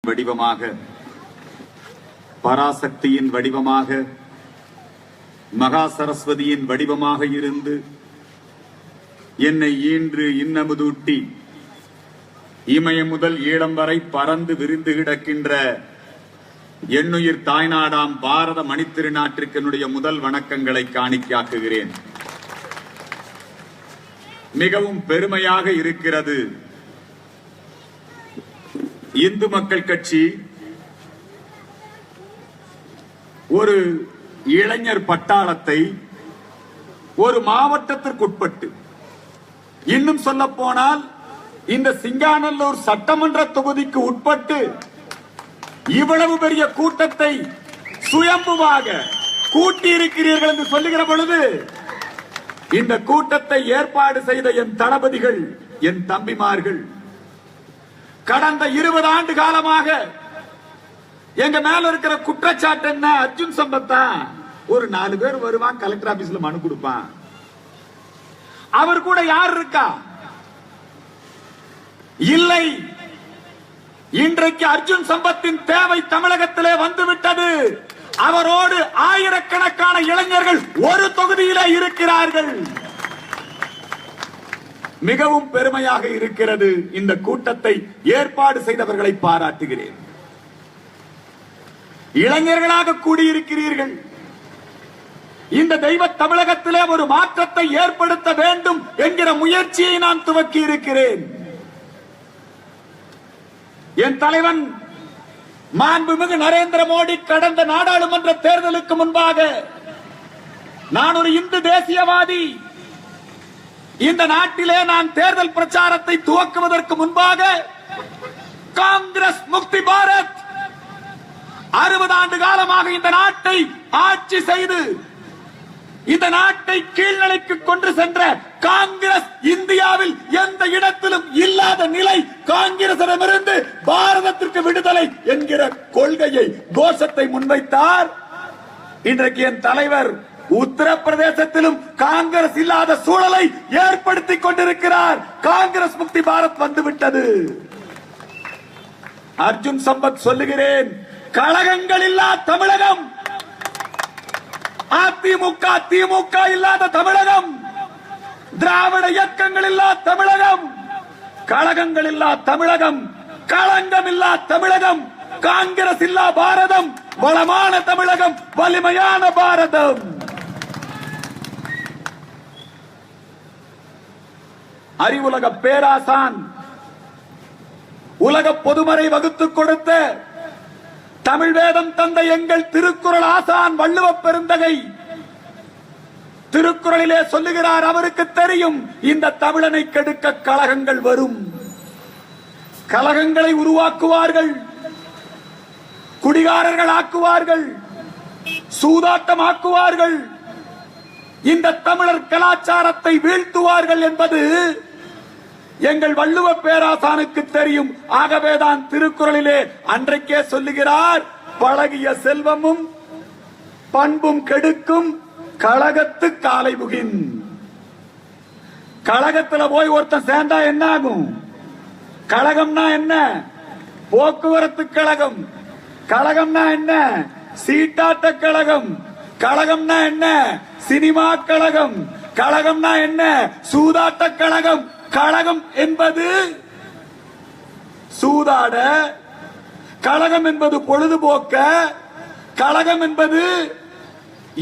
வடிவமாக, பராசக்தியின் வடிவமாக, மகா சரஸ்வதியின் வடிவமாக இருந்து என்னை ஈன்று இன்னமுதூட்டி இமயம் முதல் ஈழம் வரை பறந்து விரிந்து கிடக்கின்ற என்னுயிர் தாய்நாடாம் பாரத மணித்திருநாட்டிற்கு என்னுடைய முதல் வணக்கங்களை காணிக்காக்குகிறேன். மிகவும் பெருமையாக இருக்கிறது. இந்து மக்கள் கட்சி ஒரு இளைஞர் பட்டாளத்தை ஒரு மாவட்டத்திற்குட்பட்டு, இன்னும் சொல்ல போனால் இந்த சிங்காநல்லூர் சட்டமன்ற தொகுதிக்கு உட்பட்டு இவ்வளவு பெரிய கூட்டத்தை சுயம்புவாக கூட்டியிருக்கிறீர்கள் என்று சொல்லுகிற பொழுது, இந்த கூட்டத்தை ஏற்பாடு செய்த என் தளபதிகள், என் தம்பிமார்கள் கடந்த 20 ஆண்டு காலமாக எங்க மேல இருக்கிற குற்றச்சாட்டு என்ன? அர்ஜுன் சம்பத்தா ஒரு 4 பேர் வருவான், கலெக்டர் ஆபீஸ்ல மனு கொடுப்பான். அவர் கூட யார் இருக்கா? இல்லை. இன்றைக்கு அர்ஜுன் சம்பத்தின் தேவை தமிழகத்திலே வந்துவிட்டது. அவரோடு ஆயிரக்கணக்கான இளைஞர்கள் ஒரு தொகுதியிலே இருக்கிறார்கள். மிகவும் பெருமையாக இருக்கிறது. இந்த கூட்டத்தை ஏற்பாடு செய்தவர்களை பாராட்டுகிறேன். இளைஞர்களாக கூடியிருக்கிறீர்கள். இந்த தெய்வ தமிழகத்திலே ஒரு மாற்றத்தை ஏற்படுத்த வேண்டும் என்கிற முயற்சியை நான் துவக்கி இருக்கிறேன். என் தலைவன் மாண்புமிகு நரேந்திர மோடி கடந்த நாடாளுமன்ற தேர்தலுக்கு முன்பாக, நான் ஒரு இந்து தேசியவாதி, இந்த நாட்டிலே நான் தேர்தல் பிரச்சாரத்தை துவக்குவதற்கு முன்பாக காங்கிரஸ் முக்தி பாரத் 60 ஆண்டு காலமாக இந்த நாட்டை ஆட்சி செய்து இந்த நாட்டை கீழ்நிலைக்கு கொண்டு சென்ற காங்கிரஸ் இந்தியாவில் எந்த இடத்திலும் இல்லாத நிலை காங்கிரசிடமிருந்து பாரதத்திற்கு விடுதலை என்கிற கொள்கையை, கோஷத்தை முன்வைத்தார். இன்றைக்கு என் தலைவர் உத்தரப்பிரதேசத்திலும் காங்கிரஸ் இல்லாத சூழலை ஏற்படுத்திக் கொண்டிருக்கிறார். காங்கிரஸ் முக்தி பாரத் வந்துவிட்டது. அர்ஜுன் சம்பத் சொல்லுகிறேன், கழகங்கள் இல்லா தமிழகம், அதிமுக திமுக இல்லாத தமிழகம், திராவிட இயக்கங்கள் இல்லா தமிழகம், கழகங்கள் இல்லா தமிழகம், களங்கம் இல்லா தமிழகம், காங்கிரஸ் இல்லா பாரதம், வளமான தமிழகம், வலிமையான பாரதம். அறிவுலக பேராசான், உலக பொதுமறை வகுத்துக் கொடுத்த தமிழ் வேதம் தந்த எங்கள் திருக்குறள் ஆசான் வள்ளுவ பெருந்தகை திருக்குறளிலே சொல்லுகிறார், அவருக்கு தெரியும் இந்த தமிழனை கெடுக்க கலகங்கள் வரும். கலகங்களை உருவாக்குவார்கள், குடிகாரர்கள் ஆக்குவார்கள், சூதாட்டம் ஆக்குவார்கள், இந்த தமிழர் கலாச்சாரத்தை வீழ்த்துவார்கள் என்பது எங்கள் வள்ளுவ பேராசானுக்கு தெரியும். ஆகவேதான் திருக்குறளிலே அன்றைக்கே சொல்லுகிறார், பழகிய செல்வமும் பண்பும் கெடுக்கும் கழகத்து காலை புகின். கழகத்துல போய் ஒருத்தன் சேர்ந்தா என்ன ஆகும்? கழகம்னா என்ன? போக்குவரத்து கழகம். கழகம்னா என்ன? சீட்டாட்ட கழகம். கழகம்னா என்ன? சினிமா கழகம். கழகம்னா என்ன? சூதாட்ட கழகம். கழகம் என்பது சூதாட, கழகம் என்பது பொழுதுபோக்க, கழகம் என்பது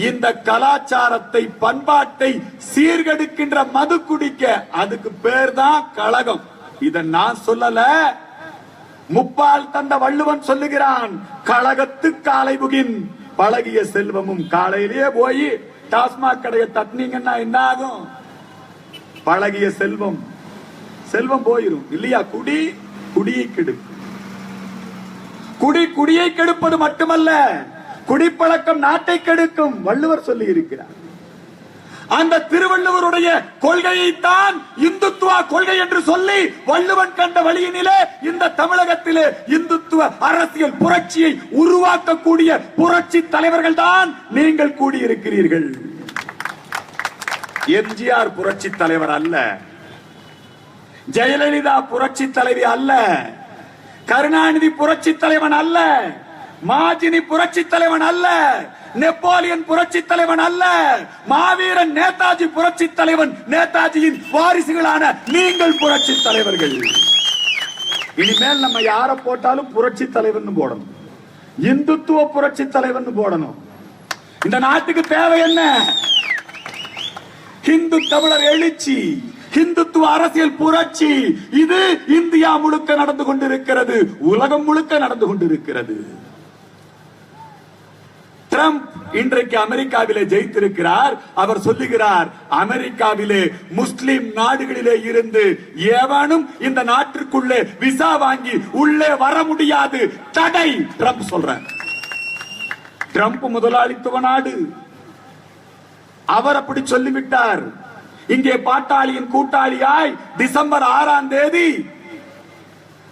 இந்த கலாச்சாரத்தை பண்பாட்டை சீர்கெடுக்கின்ற மது குடிக்க, அதுக்கு பேர் தான் கழகம். இத நான் சொல்லல, முப்பால் தந்த வள்ளுவன் சொல்லுகிறான், கழகத்து காலை புகின். பழகிய செல்வமும், காலையிலேயே போய் டாஸ்மாக் கடையை தட்டினீங்கன்னா என்ன ஆகும்? பழகிய செல்வம், செல்வம் போயிரும் இல்லையா? குடி குடியை கெடுக்கும். குடி குடியை கெடுப்பது மட்டுமல்ல, குடிப்பழக்கம் நாட்டை கெடுக்கும். வள்ளுவர் சொல்லி இருக்கிறார். அந்த திருவள்ளுவருடைய கொள்கையைத்தான் இந்துத்துவ கொள்கை என்று சொல்லி வள்ளுவன் கண்ட வழியினிலே இந்த தமிழகத்திலே இந்துத்துவ அரசியல் புரட்சியை உருவாக்கக்கூடிய புரட்சி தலைவர்கள் தான் நீங்கள் கூடியிருக்கிறீர்கள். எம்ஜிஆர் புரட்சி தலைவர் அல்ல, ஜெயலலிதா புரட்சி தலைவி அல்ல, கருணாநிதி புரட்சி தலைவன் அல்ல, மாஜினி புரட்சி தலைவன் அல்ல, நெப்போலியன் புரட்சி தலைவன் அல்ல, மாவீரன் நேதாஜி புரட்சி தலைவன். நேதாஜியின் வாரிசுகளான நீங்கள் புரட்சி தலைவர்கள். இனிமேல் நம்ம யார போட்டாலும் புரட்சி தலைவன் போடணும், இந்துத்துவ புரட்சி தலைவன் போடணும். இந்த நாட்டுக்கு தேவை என்ன? இந்து தமிழர் எழுச்சி, இந்துத்துவ அரசியல் புரட்சி. இது இந்தியா முழுக்க நடந்து கொண்டிருக்கிறது, உலகம் முழுக்க நடந்து கொண்டிருக்கிறது. ட்ரம்ப் இன்றைக்கு அமெரிக்காவிலே ஜெயித்திருக்கிறார். அவர் சொல்லுகிறார், அமெரிக்காவிலே முஸ்லிம் நாடுகளிலே இருந்து எவனும் இந்த நாட்டிற்குள்ளே விசா வாங்கி உள்ளே வர முடியாது, தடை. ட்ரம்ப் சொல்றார். ட்ரம்ப் முதலாளித்துவ நாடு, அவர் அப்படி சொல்லிவிட்டார். இங்கே பாட்டாளியின் கூட்டாளியாய் டிசம்பர் 6ஆம் தேதி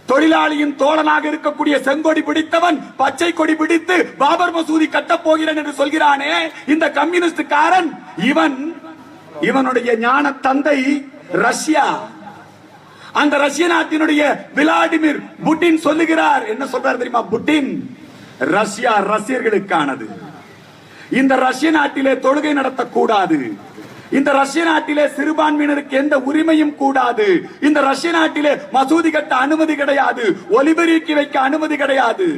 தொழிலாளியின் தோழனாக இருக்கக்கூடிய செங்கொடி பிடித்தவன் பச்சை கொடி பிடித்து பாபர் மசூதி கட்டப் போகிறேன் என்று சொல்கிறானே இந்த கம்யூனிஸ்டுக்காரன், இவனுடைய ஞான தந்தை ரஷ்யா. அந்த ரஷ்ய நாட்டினுடைய விளாடிமிர் புட்டின் சொல்லுகிறார். என்ன சொல்றார் தெரியுமா? புட்டின், ரஷ்யா ரஷ்யர்களுக்கானது. இந்த ரஷ்ய நாட்டிலே தொழுகை நடத்தக்கூடாது, இந்த ரஷ்ய நாட்டிலே சிறுபான்மையினருக்கு எந்த உரிமையும் கூடாது, இந்த ரஷ்ய நாட்டிலே மசூதி கட்ட அனுமதி கிடையாது, ஒலிபெருக்கி வைக்க அனுமதி கிடையாது.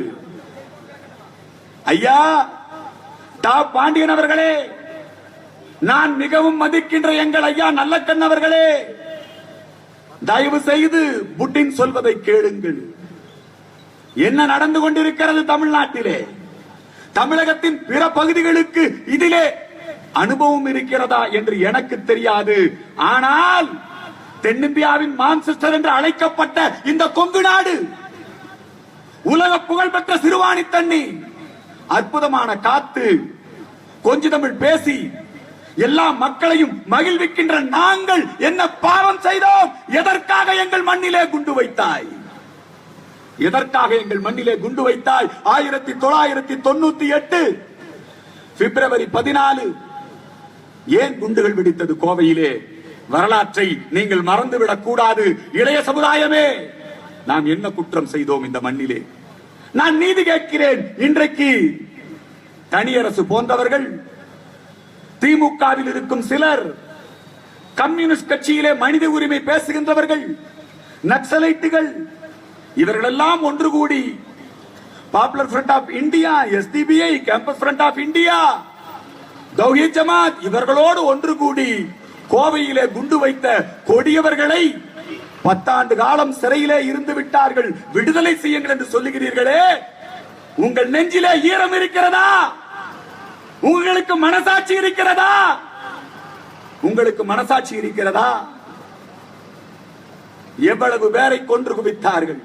ஐயா டாப் பாண்டியன் அவர்களே, நான் மிகவும் மதிக்கின்ற எங்கள் ஐயா நல்லக்கண் அவர்களே, தயவு செய்து புட்டின் சொல்வதை கேளுங்கள். என்ன நடந்து கொண்டிருக்கிறது தமிழ்நாட்டிலே? தமிழகத்தின் பிற பகுதிகளுக்கு இதிலே அனுபவம் இருக்கிறதா என்று எனக்கு தெரியாது. ஆனால் தென்னிந்தியாவின் மான்செஸ்டர் என்று அழைக்கப்பட்ட இந்த கொங்கு நாடு, உலக புகழ்பெற்ற சிறுவாணி தண்ணி, அற்புதமான காத்து, கொஞ்ச தமிழ் பேசி எல்லா மக்களையும் மகிழ்விக்கின்ற நாங்கள் என்ன பாவம் செய்தோம்? எதற்காக எங்கள் மண்ணிலே குண்டு வைத்தாய்? எதற்காக எங்கள் மண்ணிலே குண்டு வைத்தாய்? 1998 பிப்ரவரி 14 ஏன் குண்டுகள் வெடித்தது கோவையிலே? வரலாற்றை நீங்கள் மறந்துவிடக் கூடாது. இளைய சமுதாயமே, நாம் என்ன குற்றம் செய்தோம் இந்த மண்ணிலே? நான் நீதி கேட்கிறேன். இன்றைக்கு தனியரசு போன்றவர்கள், திமுகவில் இருக்கும் சிலர், கம்யூனிஸ்ட் கட்சியிலே மனித உரிமை பேசுகின்றவர்கள், நக்சலைட்டுகள், இவர்களெல்லாம் ஒன்று கூடி popular front of India, SDPI, campus front of India, Thowheed Jamath இவர்களோடு ஒன்று கூடி கோவையிலே குண்டு வைத்த கொடியவர்களை 10 ஆண்டு காலம் சிறையிலே இருந்து விட்டார்கள், விடுதலை செய்யுங்கள் என்று சொல்லுகிறீர்களே, உங்கள் நெஞ்சிலே ஈரம் இருக்கிறதா? உங்களுக்கு மனசாட்சி இருக்கிறதா? உங்களுக்கு மனசாட்சி இருக்கிறதா? எவ்வளவு பேரை கொன்று குவித்தார்கள்?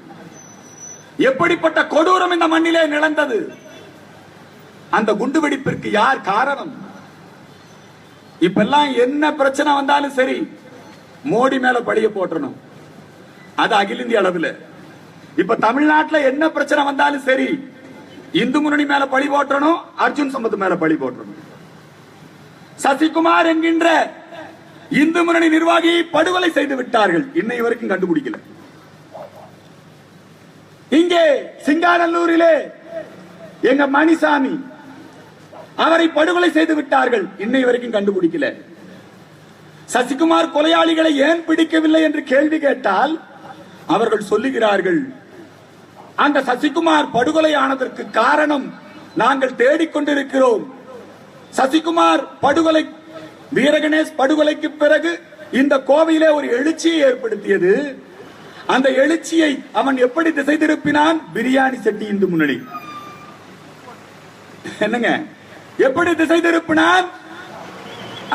எப்படிப்பட்ட கொடூரம் இந்த மண்ணிலே நிகழ்ந்தது? அந்த குண்டுவெடிப்பிற்கு யார் காரணம்? இப்பெல்லாம் என்ன பிரச்சனை வந்தாலும் சரி, மோடி மேல பழிய போட்டணும், அது அகில இந்திய அளவில். இப்ப தமிழ்நாட்டில் என்ன பிரச்சனை வந்தாலும் சரி, இந்து முன்னணி மேல பழி போட்டணும், அர்ஜுன் சம்பத் மேல பழி போட்டணும். சசிகுமார் என்கின்ற இந்து முன்னணி நிர்வாகியை படுகொலை செய்து விட்டார்கள், இன்னை வரைக்கும் கண்டுபிடிக்கல. இங்கே சிங்காநல்லூரிலே எங்க மணிசாமி, அவரை படுகொலை செய்து விட்டார்கள், இன்னை வரைக்கும் கண்டுபிடிக்கல. சசிகுமார் கொலையாளிகளை ஏன் பிடிக்கவில்லை என்று கேள்வி கேட்டால் அவர்கள் சொல்லுகிறார்கள், அந்த சசிகுமார் படுகொலை ஆனதற்கு காரணம் நாங்கள் தேடிக்கொண்டிருக்கிறோம். சசிகுமார் படுகொலை, வீரகணேஷ் படுகொலைக்கு பிறகு இந்த கோவையிலே ஒரு எழுச்சியை ஏற்படுத்தியது. அந்த எழுச்சியை அவன் எப்படி திசை திருப்பினான்? பிரியாணி செட்டி இந்து முன்னணி. என்னங்க, எப்படி திசை திருப்பினான்?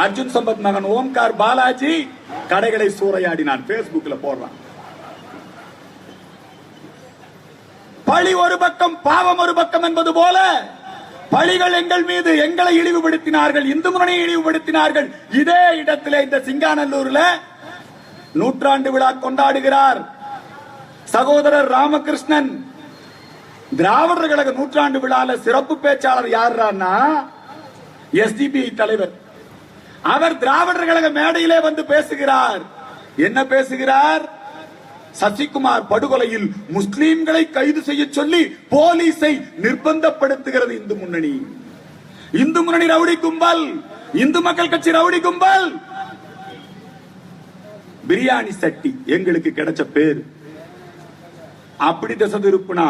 அர்ஜுன் சம்பத் மகன் ஓம்கார் பாலாஜி கடைகளை சூறையாடினான், பேஸ்புக்ல போடுறான். பழி ஒரு பக்கம், பாவம் ஒரு பக்கம் என்பது போல பழிகள் எங்கள் மீது, எங்களை இழிவுபடுத்தினார்கள், இந்து முன்னணியை இழிவுபடுத்தினார்கள். இதே இடத்திலே இந்த சிங்காநல்லூர்ல நூற்றாண்டு விழா கொண்டாடுகிறார் சகோதரர் ராமகிருஷ்ணன். திராவிடர் கழக நூற்றாண்டு விழால சிறப்பு பேச்சாளர் யாருன்னா எஸ்டிபிஐ தலைவர். அவர் திராவிடர் கழக மேடையிலே வந்து பேசுகிறார். என்ன பேசுகிறார்? சசிகுமார் படுகொலையில் முஸ்லிம்களை கைது செய்ய சொல்லி போலீஸை நிர்பந்தப்படுத்துகிறது இந்து முன்னணி. இந்து முன்னணி ரவுடி கும்பல், இந்து மக்கள் கட்சி ரவுடி கும்பல். பிரியாணி சட்டி எங்களுக்கு கிடைச்ச பேர். அப்படி திசை திருப்புனா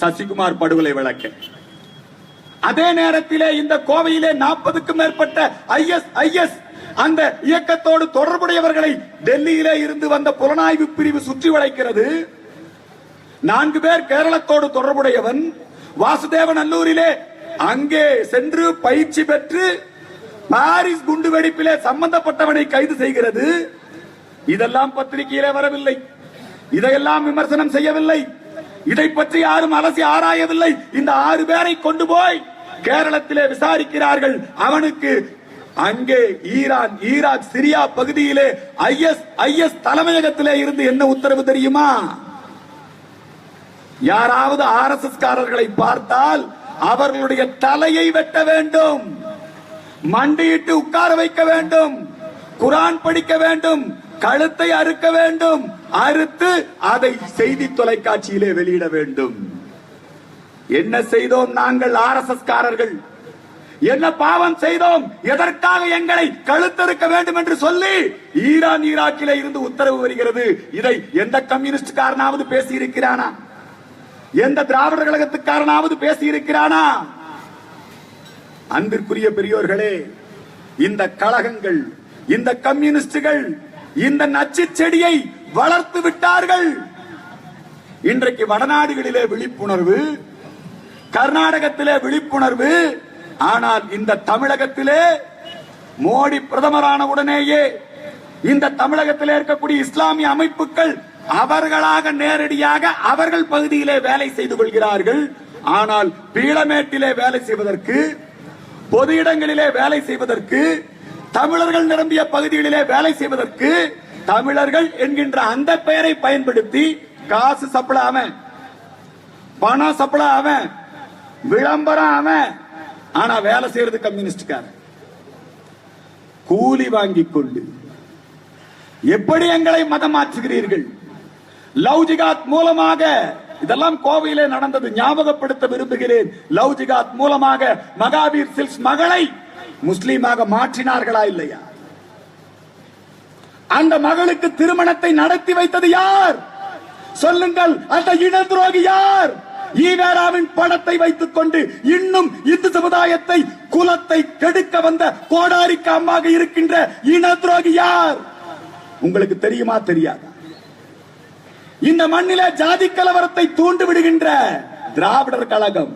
சசிகுமார் படுகொலை வழக்கு. அதே நேரத்திலே இந்த கோவையிலே 40க்கும் மேற்பட்ட ஐஎஸ் அந்த இயக்கத்தோடு தொடர்புடையவர்களை டெல்லியிலே இருந்து வந்த புலனாய்வு பிரிவு சுற்றி வளைக்கிறது. 4 பேர் கேரளத்தோடு தொடர்புடையவன். வாசுதேவன் நல்லூரிலே அங்கே சென்று பயிற்சி பெற்று பாரிஸ் குண்டுவெடிப்பிலே சம்பந்தப்பட்டவனை கைது செய்கிறது. இதெல்லாம் பத்திரிகையிலே வரவில்லை, இதையெல்லாம் விமர்சனம் செய்யவில்லை, இதை பற்றி யாரும் அலசி ஆராயவில்லை. இந்த 6 பேரை கொண்டு போய் கேரளத்திலே விசாரிக்கிறார்கள். அவனுக்கு அங்கே ஈரான், ஈராக், சிரியா பகுதியிலே ஐஎஸ் தலைமையகத்திலே இருந்து என்ன உத்தரவு தெரியுமா? யாராவது RSS காரர்களை பார்த்தால் அவர்களுடைய தலையை வெட்ட வேண்டும், மண்டியிட்டு உட்கார வைக்க வேண்டும், குரான் படிக்க வேண்டும், கழுத்தை அறுக்க வேண்டும், அறுத்து அதை செய்தி தொலைக்காட்சியிலே வெளியிட வேண்டும். என்ன செய்தோம் நாங்கள் RSS காரர்கள்? என்ன பாவம் செய்தோம்? எதற்காக எங்களை கழுத்தறுக்க வேண்டும் என்று சொல்லி ஈரான், ஈராக்கிலே இருந்து உத்தரவு வருகிறது. இதை எந்த கம்யூனிஸ்ட் காரனாவது பேசி இருக்கிறானா? எந்த திராவிடர் கழகத்துக்காரனாவது பேசி இருக்கிறானா? அன்பிற்குரிய பெரியோர்களே, இந்த கழகங்கள், இந்த கம்யூனிஸ்டுகள் இந்த நச்சு செடியை வளர்த்து விட்டார்கள். இன்றைக்கு வடநாடுகளிலே விழிப்புணர்வு, கர்நாடகத்திலே விழிப்புணர்வு. ஆனால் இந்த தமிழகத்திலே மோடி பிரதமரான உடனேயே இந்த தமிழகத்திலே இருக்கக்கூடிய இஸ்லாமிய அமைப்புகள் அவர்களாக நேரடியாக அவர்கள் பகுதியிலே வேலை செய்து கொள்கிறார்கள். ஆனால் பீளமேட்டிலே வேலை செய்வதற்கு, பொது இடங்களிலே வேலை செய்வதற்கு, தமிழர்கள் நிரம்பிய பகுதிகளிலே வேலை செய்வதற்கு தமிழர்கள் என்கின்ற அந்த பெயரை பயன்படுத்தி காசு சப்ளை அவன், பணம் சப்ளை அவன், விளம்பரம் அவன், ஆனா வேலை செய்யறது கம்யூனிஸ்டுக்காரன். கூலி வாங்கிக் கொண்டு எப்படி எங்களை மதம் மாற்றுகிறீர்கள்? லவ் ஜிகாத் மூலமாக இதெல்லாம் கோவையிலே நடந்தது, ஞாபகப்படுத்த விரும்புகிறேன். லவ் ஜிகாத் மூலமாக மகாவீர் சில்க்ஸ் மகளை முஸ்லீமாக மாற்றினார்களா இல்லையா? அந்த மகளுக்கு திருமணத்தை நடத்தி வைத்தது யார்? சொல்லுங்கள், அந்த இன துரோகி யார்? ஈவேராவின் படத்தை வைத்துக் கொண்டு இன்னும் இந்து சமுதாயத்தை, குலத்தை கெடுக்க வந்த கோடாரிக்கு அம்மாக இருக்கின்ற இன துரோகி யார்? உங்களுக்கு தெரியுமா தெரியாதா? இந்த மண்ணிலே ஜாதி கலவரத்தை தூண்டு விடுகின்ற திராவிடர் கழகம்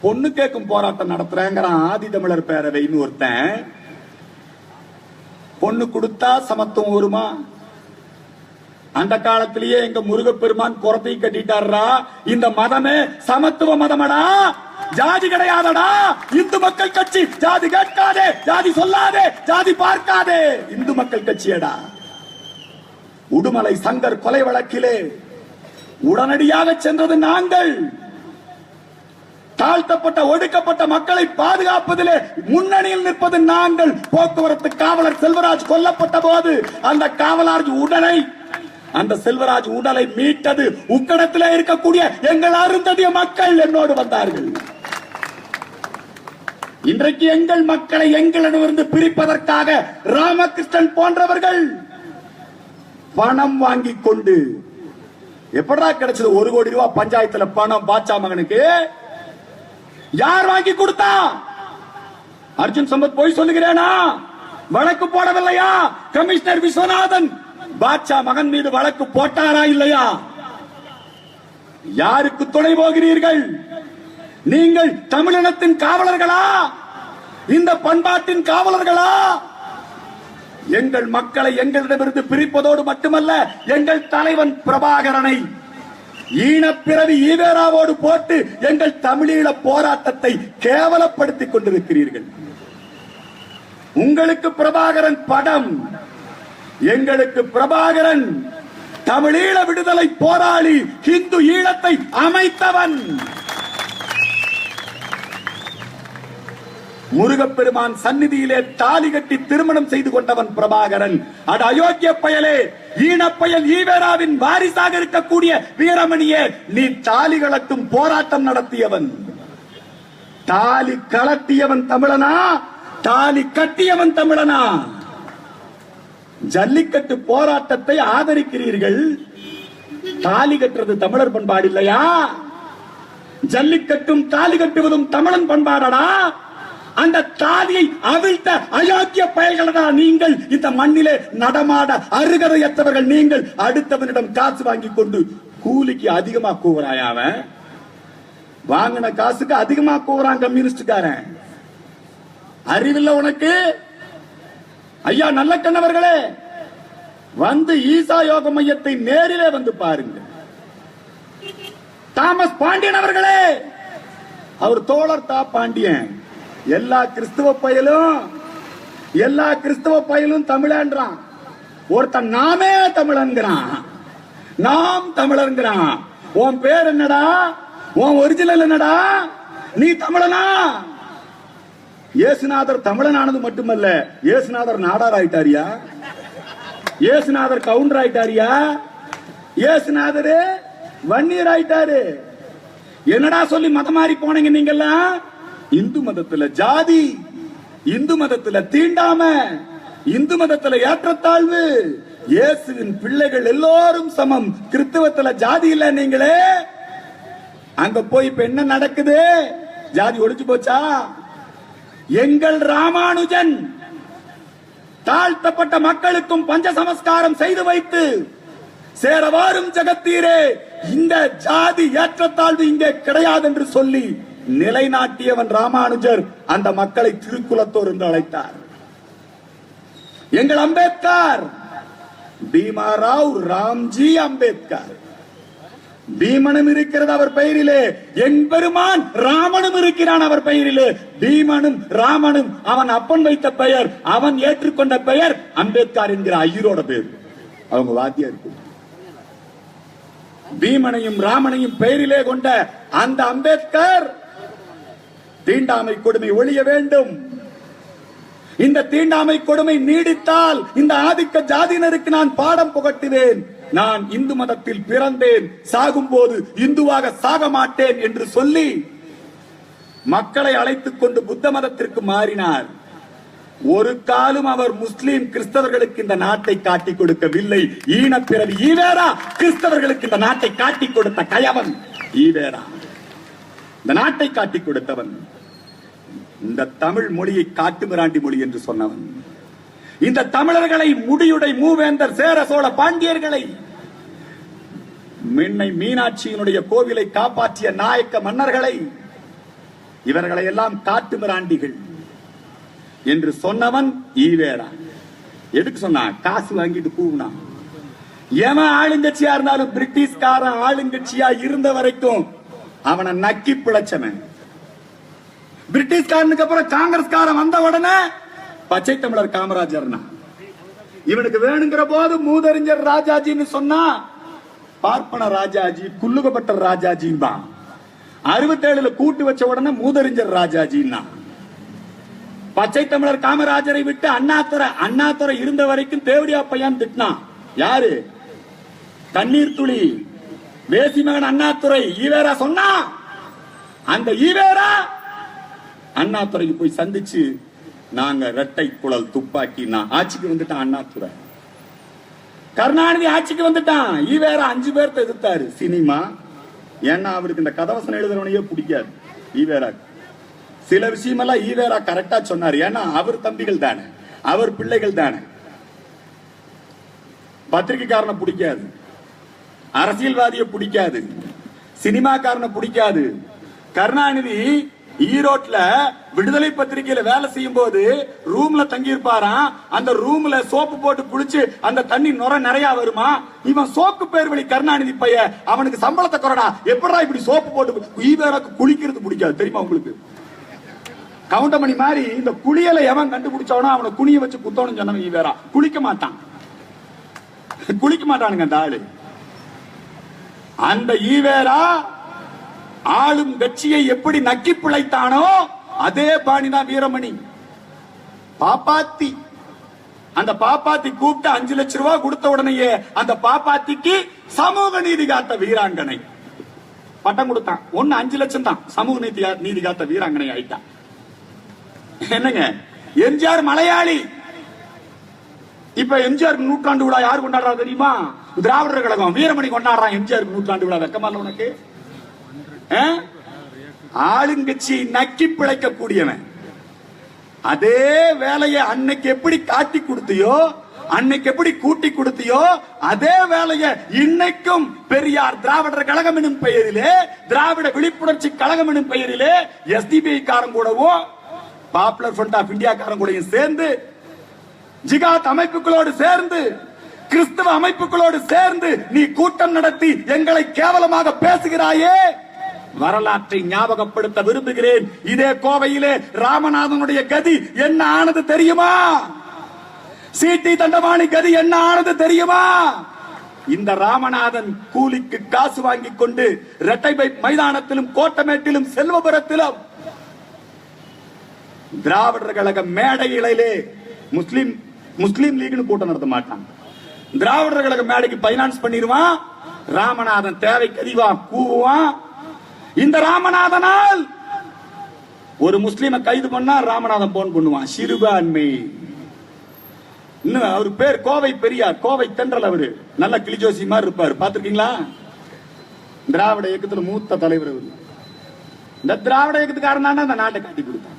பொண்ணு கேட்கும் போராட்டம் நடத்துறேங்கிறான். ஆதி தமிழர் பேரவைன்னு ஒருத்தன். பொண்ணு கொடுத்தா சமத்துவம் வருமா? அந்த காலத்திலேயே எங்க முருகப்பெருமான் குரத்தை கட்டிட்டாரா. இந்த மதமே சமத்துவ மதமடா, ஜாதி கிடையாதடா. இந்து மக்கள் கட்சி ஜாதி கேட்காதே, ஜாதி சொல்லாதே, ஜாதி பார்க்காதே, இந்து மக்கள் கட்சியடா. உடுமலை சங்கர் கொலை வழக்கிலே உடனடியாக சென்றது நாங்கள். தாழ்த்தப்பட்ட ஒடுக்கப்பட்ட மக்களை பாதுகாப்பதிலே முன்னணியில் நிற்பது நாங்கள். போக்குவரத்து காவலர் செல்வராஜ் கொல்லப்பட்ட போது அந்த காவலர் உடலை, அந்த செல்வராஜ் உடலை மீட்டது உக்கடத்தில் இருக்கக்கூடிய எங்கள் அருந்ததிய மக்கள் என்னோடு வந்தார்கள். இன்றைக்கு எங்கள் மக்களை எங்களிடமிருந்து பிரிப்பதற்காக ராமகிருஷ்ணன் போன்றவர்கள் பணம் வாங்கிக் கொண்டு, எப்படா கிடைச்சது 1 கோடி ரூபாய் பஞ்சாயத்துல பணம் பாட்சா மகனுக்கு? யார் வாங்கி கொடுத்தா? அர்ஜுன் சம்பத் போய் சொல்லுகிறேனா? வழக்கு போடவில்லையா? கமிஷனர் விஸ்வநாதன் பாட்சா மகன் மீது வழக்கு போட்டாரா இல்லையா? யாருக்கு துணை போகிறீர்கள்? நீங்கள் தமிழினத்தின் காவலர்களா? இந்த பண்பாட்டின் காவலர்களா? எங்கள் மக்களை எங்களிடமிருந்து பிரிப்பதோடு மட்டுமல்ல, எங்கள் தலைவன் பிரபாகரனை ஈனப்பிறவி ஈவேராவோடு போட்டு எங்கள் தமிழீழ போராட்டத்தை கேவலப்படுத்திக் கொண்டிருக்கிறீர்கள். உங்களுக்கு பிரபாகரன் படம், எங்களுக்கு பிரபாகரன் தமிழீழ விடுதலை போராளி, இந்து ஈழத்தை அமைத்தவன். முருகப்பெருமான் சந்நிதியிலே தாலி கட்டி திருமணம் செய்து கொண்டவன் பிரபாகரன். அட அயோக்கிய பயலே, ஈனப்பயல் ஈவேராவின் வாரிசாக இருக்கக்கூடிய வீரமணியே, நீ தாலி கலட்டும் போராட்டம் நடத்தியவன். தாலி கலட்டியவன் தமிழனா, தாலி கட்டியவன் தமிழனா? ஜல்லிக்கட்டு போராட்டத்தை ஆதரிக்கிறீர்கள். தாலி கட்டுறது தமிழர் பண்பாடு இல்லையா? ஜல்லிக்கட்டும் தாலி கட்டுவதும் தமிழன் பண்பாடா? அந்த தாலியை அவிழ்த்த அயோக்கிய பயல்களா நீங்கள்? இந்த மண்ணிலே நடமாட அருகதையற்றவர்கள் நீங்கள். அடுத்தவனிடம் காசு வாங்கி கொண்டு கூலிக்கு அதிகமா கூவுறாயாவ, வாங்கின காசுக்கு அதிகமா கூவுறான் கம்யூனிஸ்டுக்காரன். அறிவில்லை உனக்கு? ஐயா நல்ல கண்ணவர்களே, வந்து ஈசா யோக மையத்தை நேரிலே வந்து பாருங்க. தாமஸ் பாண்டியன் அவர்களே, அவர் தோழர் தா பாண்டியன். எல்லா கிறிஸ்துவ பயலும் தமிழன்றான். ஒருத்தன் நாமே தமிழன்கிறான், நாம் தமிழன்கிறான். உன் பேர் என்னடா? உன் ஒரிஜினல் என்னடா? நீ தமிழனா? இயேசுநாதர் தமிழனானது மட்டுமல்ல, இயேசுநாதர் நாடார் ஆயிட்டாரியா? இயேசுநாதர் கவுண்டர் ஆயிட்டாரியா? இயேசுநாதர் வன்னியர் ஆயிட்டாரு. என்னடா சொல்லி மதம் மாறி போனீங்க நீங்கெல்லாம்? இந்து மதத்துல ஜாதி, இந்து மதத்துல தீண்டாம, இந்து மதத்துல ஏற்றத்தாழ்வு. இயேசுவின் பிள்ளைகள் எல்லோரும் சமம். கிறிஸ்தவத்துல ஜாதி இல்ல. நீங்களே அங்க போய் இப்ப என்ன நடக்குது? ஜாதி ஒழிச்சு போச்சா? எங்கள் ராமானுஜன் தாழ்த்தப்பட்ட மக்களுக்கும் பஞ்ச சமஸ்காரம் செய்து வைத்து சேரவாரும் ஜெகத்தீரே, இந்த ஜாதி ஏற்றத்தாழ்வு இங்கே கிடையாது என்று சொல்லி நிலைநாட்டியவன் ராமானுஜர். அந்த மக்களை திருக்குலத்தோர் என்று அழைத்தார். எங்கள் அம்பேத்கர், பீமாராவ் ராம்ஜி அம்பேத்கர். பீமனும் இருக்கிறது அவர் பெயரிலே, என் பெருமான் ராமனும் இருக்கிறான் அவர் பெயரிலே. பீமனும் ராமனும் அவன் அப்பன் வைத்த பெயர், அவன் ஏற்றுக்கொண்ட பெயர் அம்பேத்கர் என்கிற ஐயரோட பேர். அவங்க வாத்தியா இருக்கு. பீமனையும் ராமனையும் பெயரிலே கொண்ட அந்த அம்பேத்கர் தீண்டாமை கொடுமை ஒழிய வேண்டும். இந்த தீண்டாமை கொடுமை நீடித்தால் இந்த ஆதிக்க ஜாதியினருக்கு நான் பாடம் புகட்டுவேன். நான் இந்து மதத்தில் பிறந்தேன், சாகும் போது இந்துவாக சாக மாட்டேன் என்று சொல்லி மக்களை அழைத்துக் கொண்டு புத்த மதத்திற்கு மாறினார். ஒரு காலம் அவர் முஸ்லீம் கிறிஸ்தவர்களுக்கு இந்த நாட்டை காட்டிக் கொடுக்கவில்லை. ஈனப்பிறவி ஈவேரா கிறிஸ்தவர்களுக்கு இந்த நாட்டை காட்டிக் கொடுத்த கயவன் ஈவேரா. இந்த நாட்டை காட்டிக் கொடுத்தவன். இந்த தமிழ் மொழியை காட்டுமிராண்டி மொழி என்று சொன்னவன். இந்த தமிழர்களை முடியுடை மூவேந்தர் சேர சோழ பாண்டியர்களை, மின்னை மீனாட்சியினுடைய கோவிலை காப்பாற்றிய நாயக்க மன்னர்களை, இவர்களை எல்லாம் காட்டுமிராண்டிகள் என்று சொன்னவன் ஈவேரா. எதுக்கு சொன்னா? காசு வாங்கிட்டு கூவுனா. எவன் ஆளுங்கட்சியா இருந்தாலும் பிரிட்டிஷ்காரன் ஆளுங்கட்சியா இருந்த வரைக்கும் அவனை நக்கி பிழைச்சவன். பிரிட்டிஷ்காரனுக்கு அப்புறம் காங்கிரஸ்காரன் வந்த உடனே பச்சை தமிழர் காமராஜர்னா, இவனுக்கு வேணுங்கிற போது மூதறிஞர் ராஜாஜின்னு சொன்னா பார்ப்பன ராஜாஜி, குல்லுகப்பட்டர் ராஜாஜின்பா. 67 கூட்டு வச்ச உடனே மூதறிஞர் ராஜாஜின்னா. பச்சை தமிழர் காமராஜரை விட்டு அண்ணாதுரை இருந்த வரைக்கும் தேவடியா பையன் திட்டினான். யாரு? தண்ணீர் துளி வேசி மகன் அண்ணாதுரை. ஈவேரா சொன்னா, அந்த ஈவேரா அண்ணாதுரைக்கு போய் சந்திச்சு, நாங்க இரட்டை குழல் துப்பாக்கி, நான் ஆட்சிக்கு வந்துட்டான் அண்ணாதுரை. கருணாநிதி ஆட்சிக்கு வந்துட்டான். ஈவேரா 5 பேர்த்த எதிர்த்தாரு. சினிமா, ஏன்னா அவருக்கு இந்த கதவசனம் எழுதுறவனையே பிடிக்காது. ஈவேரா சில விஷயமெல்லாம் ஈவேரா கரெக்டா சொன்னார். ஏன்னா அவர் தம்பிகள் தானே, அவர் பிள்ளைகள் தானே. பத்திரிகைக்காரனை பிடிக்காது, அரசியல்வாதியை பிடிக்காது, சினிமாக்காரனை பிடிக்காது. கருணாநிதி ஈரோட்ல விடுதலை பத்திரிகையில வேலை செய்யும் போது ரூம்ல தங்கி இருப்பாராம். அந்த ரூம்ல சோப்பு போட்டு குளிச்சு அந்த தண்ணி நுர நிறைய வருமா. இவன் சோப்பு பேர் வழி கருணாநிதி பைய, அவனுக்கு சம்பளத்தை குறடா, எப்படா இப்படி சோப்பு போட்டு. ஈவேராக்கு குளிக்கிறது பிடிக்காது தெரியுமா உங்களுக்கு? கவுண்டமணி மாதிரி இந்த குளியலை எவன் கண்டுபிடிச்சவனா அவனை குனிய வச்சு குத்தோன்னு சொன்னவன் ஈவேரா. குளிக்க மாட்டான், குளிக்க மாட்டானுங்க அந்த ஆளு. அந்த ஈவேரா ஆளும் கட்சியை எப்படி நக்கி பிழைத்தானோ அதே பாணிதான் வீரமணி. பாப்பாத்தி அந்த பாப்பாத்தி கூப்பிட்டு 5 லட்சம் ரூபாய் கொடுத்த உடனேயே அந்த பாப்பாத்திக்கு சமூக நீதி காத்த வீராங்கனை பட்டம் கொடுத்தான். 5 லட்சம் தான். சமூக நீதி காத்த வீராங்கனை ஆயிட்டான். என்னங்க, எம்ஜிஆர் மலையாளி. இப்ப எம்ஜிஆர் நூற்றாண்டு விழா யார் கொண்டாடுறா தெரியுமா? திராவிடர் கழகம். வீரமணி கொண்டாடுறான் எம்ஜிஆர் நூற்றாண்டு விழா. வெக்கமா இல்ல உனக்கு? ஆளுங்கட்சி நக்கி பிழைக்கக்கூடியவன். அதே வேலையை அன்னைக்கு எப்படி காட்டி கொடுத்தியோ, அன்னைக்கு எப்படி கூட்டி கொடுத்தியோ, அதே வேலையை இன்னைக்கும் பெரியார் திராவிடர் கழகம் எனும் பெயரிலே, திராவிட விழிப்புணர்ச்சி கழகம் எனும் பெயரிலே எஸ்டிபிஐ காரன் கூடவும் பாப்புலர் ஃப்ரண்ட் ஆஃப் இந்தியா காரன் கூடயும் சேர்ந்து, ஜிகாத் அமைப்புகளோடு சேர்ந்து, கிறிஸ்தவ அமைப்புகளோடு சேர்ந்து நீ கூட்டம் நடத்தி எங்களை கேவலமாக பேசுகிறாயே. வரலாற்றை ஞாபகப்படுத்த விரும்புகிறேன். இதே கோவையிலே ராமநாதனுடைய கதி என்ன ஆனது தெரியுமா? சிடி தண்டபாணி கதி என்ன ஆனது தெரியுமா? இந்த ராமநாதன் கூலிக்கு காசு வாங்கி கொண்டு இரட்டைபை மைதானத்திலும் கோட்டமேட்டிலும் செல்வபுரத்திலும் திராவிடர் கழக மேடையிலே முஸ்லிம் லீக்னு கூட்டம் நடத்த மாட்டான். திராவிடர் கழக மேடைக்கு பைனான்ஸ் பண்ணிடுவான். ராமநாதன் தேவைக்கு அதிகமாக கூவுவான். இந்த ராமநாதனால் ஒரு முஸ்லீமை கைது பண்ணா ராமநாதன் போன் பண்ணுவான். சிறுபான்மை. இன்னும் அவர் பேர் கோவை பெரியார், கோவை தென்றல். அவரு நல்ல கிளிஜோசி மாதிரி இருப்பாரு. பாத்திருக்கீங்களா? திராவிட இயக்கத்தில் மூத்த தலைவர் அவர். இந்த திராவிட இயக்கத்துக்காரன் தான் இந்த நாட்டை காட்டி கொடுத்தான்.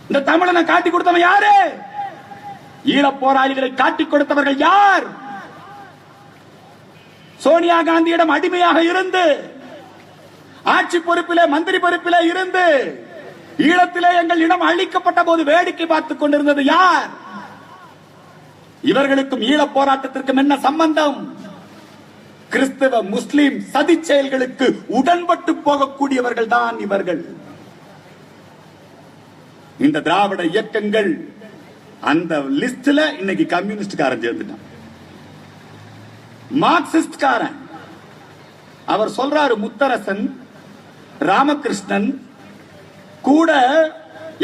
இந்த தமிழனை காட்டி கொடுத்தவன் யாரு? ஈழ போராளிகளை காட்டி கொடுத்தவர்கள் யார்? சோனியா காந்தியிடம் அடிமையாக இருந்து, ஆட்சி பொறுப்பிலே மந்திரி பொறுப்பிலே இருந்து, ஈழத்திலே எங்கள் இடம் அழிக்கப்பட்ட போது வேடிக்கை பார்த்துக் கொண்டிருந்தது யார்? இவர்களுக்கும் ஈழ போராட்டத்திற்கும் என்ன சம்பந்தம்? கிறிஸ்தவ முஸ்லிம் சதி செயல்களுக்கு உடன்பட்டு போகக்கூடியவர்கள் தான் இவர்கள். இந்த திராவிட இயக்கங்கள் அந்த லிஸ்ட்ல இன்னைக்கு கம்யூனிஸ்ட் காரன் சேர்ந்துட்டான். மார்க்சிஸ்ட் காரன். அவர் சொல்றாரு, முத்தரசன், ராமகிருஷ்ணன் கூட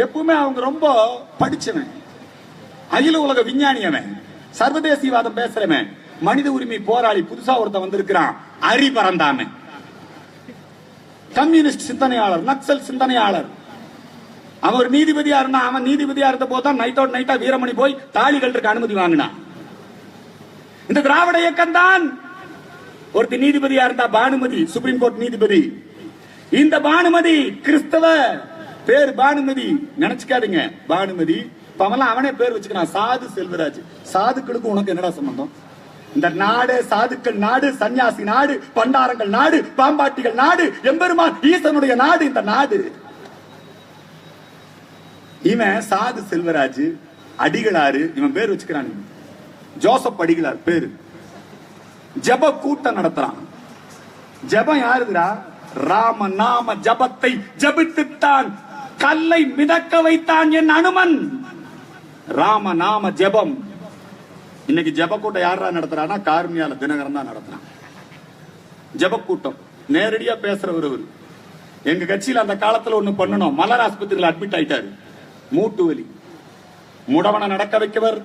எப்பவுமே அவங்க ரொம்ப படிச்சவன், அகில உலக விஞ்ஞானியவன், சர்வதேசியவாதம் பேசுறவன், மனித உரிமை போராளி. புதுசா ஒருத்தன் வந்திருக்கிறான், அரி பரந்தாமன், கம்யூனிஸ்ட் சிந்தனையாளர், நக்சல் சிந்தனையாளர். அவன் ஒரு நீதிபதியா இருந்தான். அவன் நீதிபதியா இருந்த போதுதான் நைட்டா வீரமணி போய் தாலிகள் இருக்க அனுமதி வாங்கினான். இந்த திராவிட இயக்கம் தான். ஒருத்தி நீதிபதியா இருந்தா பானுமதி, சுப்ரீம் கோர்ட் நீதிபதி. இந்த பானுமதி கிறிஸ்தவ பேர். பானுமதி நினைச்சுக்காதீங்க, பானுமதி. அவனே பேர் வச்சுக்கிறான், சாது செல்வராஜ். சாதுக்களுக்கு உனக்கு என்னடா சம்பந்தம்? இந்த நாடு சாதுக்கள் நாடு, சன்னியாசி நாடு, பண்டாரங்கள் நாடு, பாம்பாட்டிகள் நாடு, எம்பெருமான் ஈசனுடைய நாடு இந்த நாடு. இவன் சாது செல்வராஜ், அடிகளாறு, இவன் பேர் வச்சுக்கிறான். ஜோசப் அடிகளார் பேரு. ஜப கூட்டம் நடத்துறான். ஜபம் யாருதுரா? ராம நாம ஜபத்தை ஜபித்துத்தான் கல்லை மிதக்க வைத்தான் என் அனுமன். ராம நாம ஜபம். இன்னைக்கு ஜப கூட்டம் யாரா நடத்துறானா? காருண்யால தினகரன் தான் நடத்துறான் ஜப கூட்டம். நேரடியா பேசுறவர் அவரு. எங்க கட்சியில அந்த காலத்துல ஒண்ணு பண்ணணும். மலர் ஆஸ்பத்திரியில் அட்மிட் ஆயிட்டாரு. மூட்டு வலி. முடவனை நடக்க வைக்கிறவர்,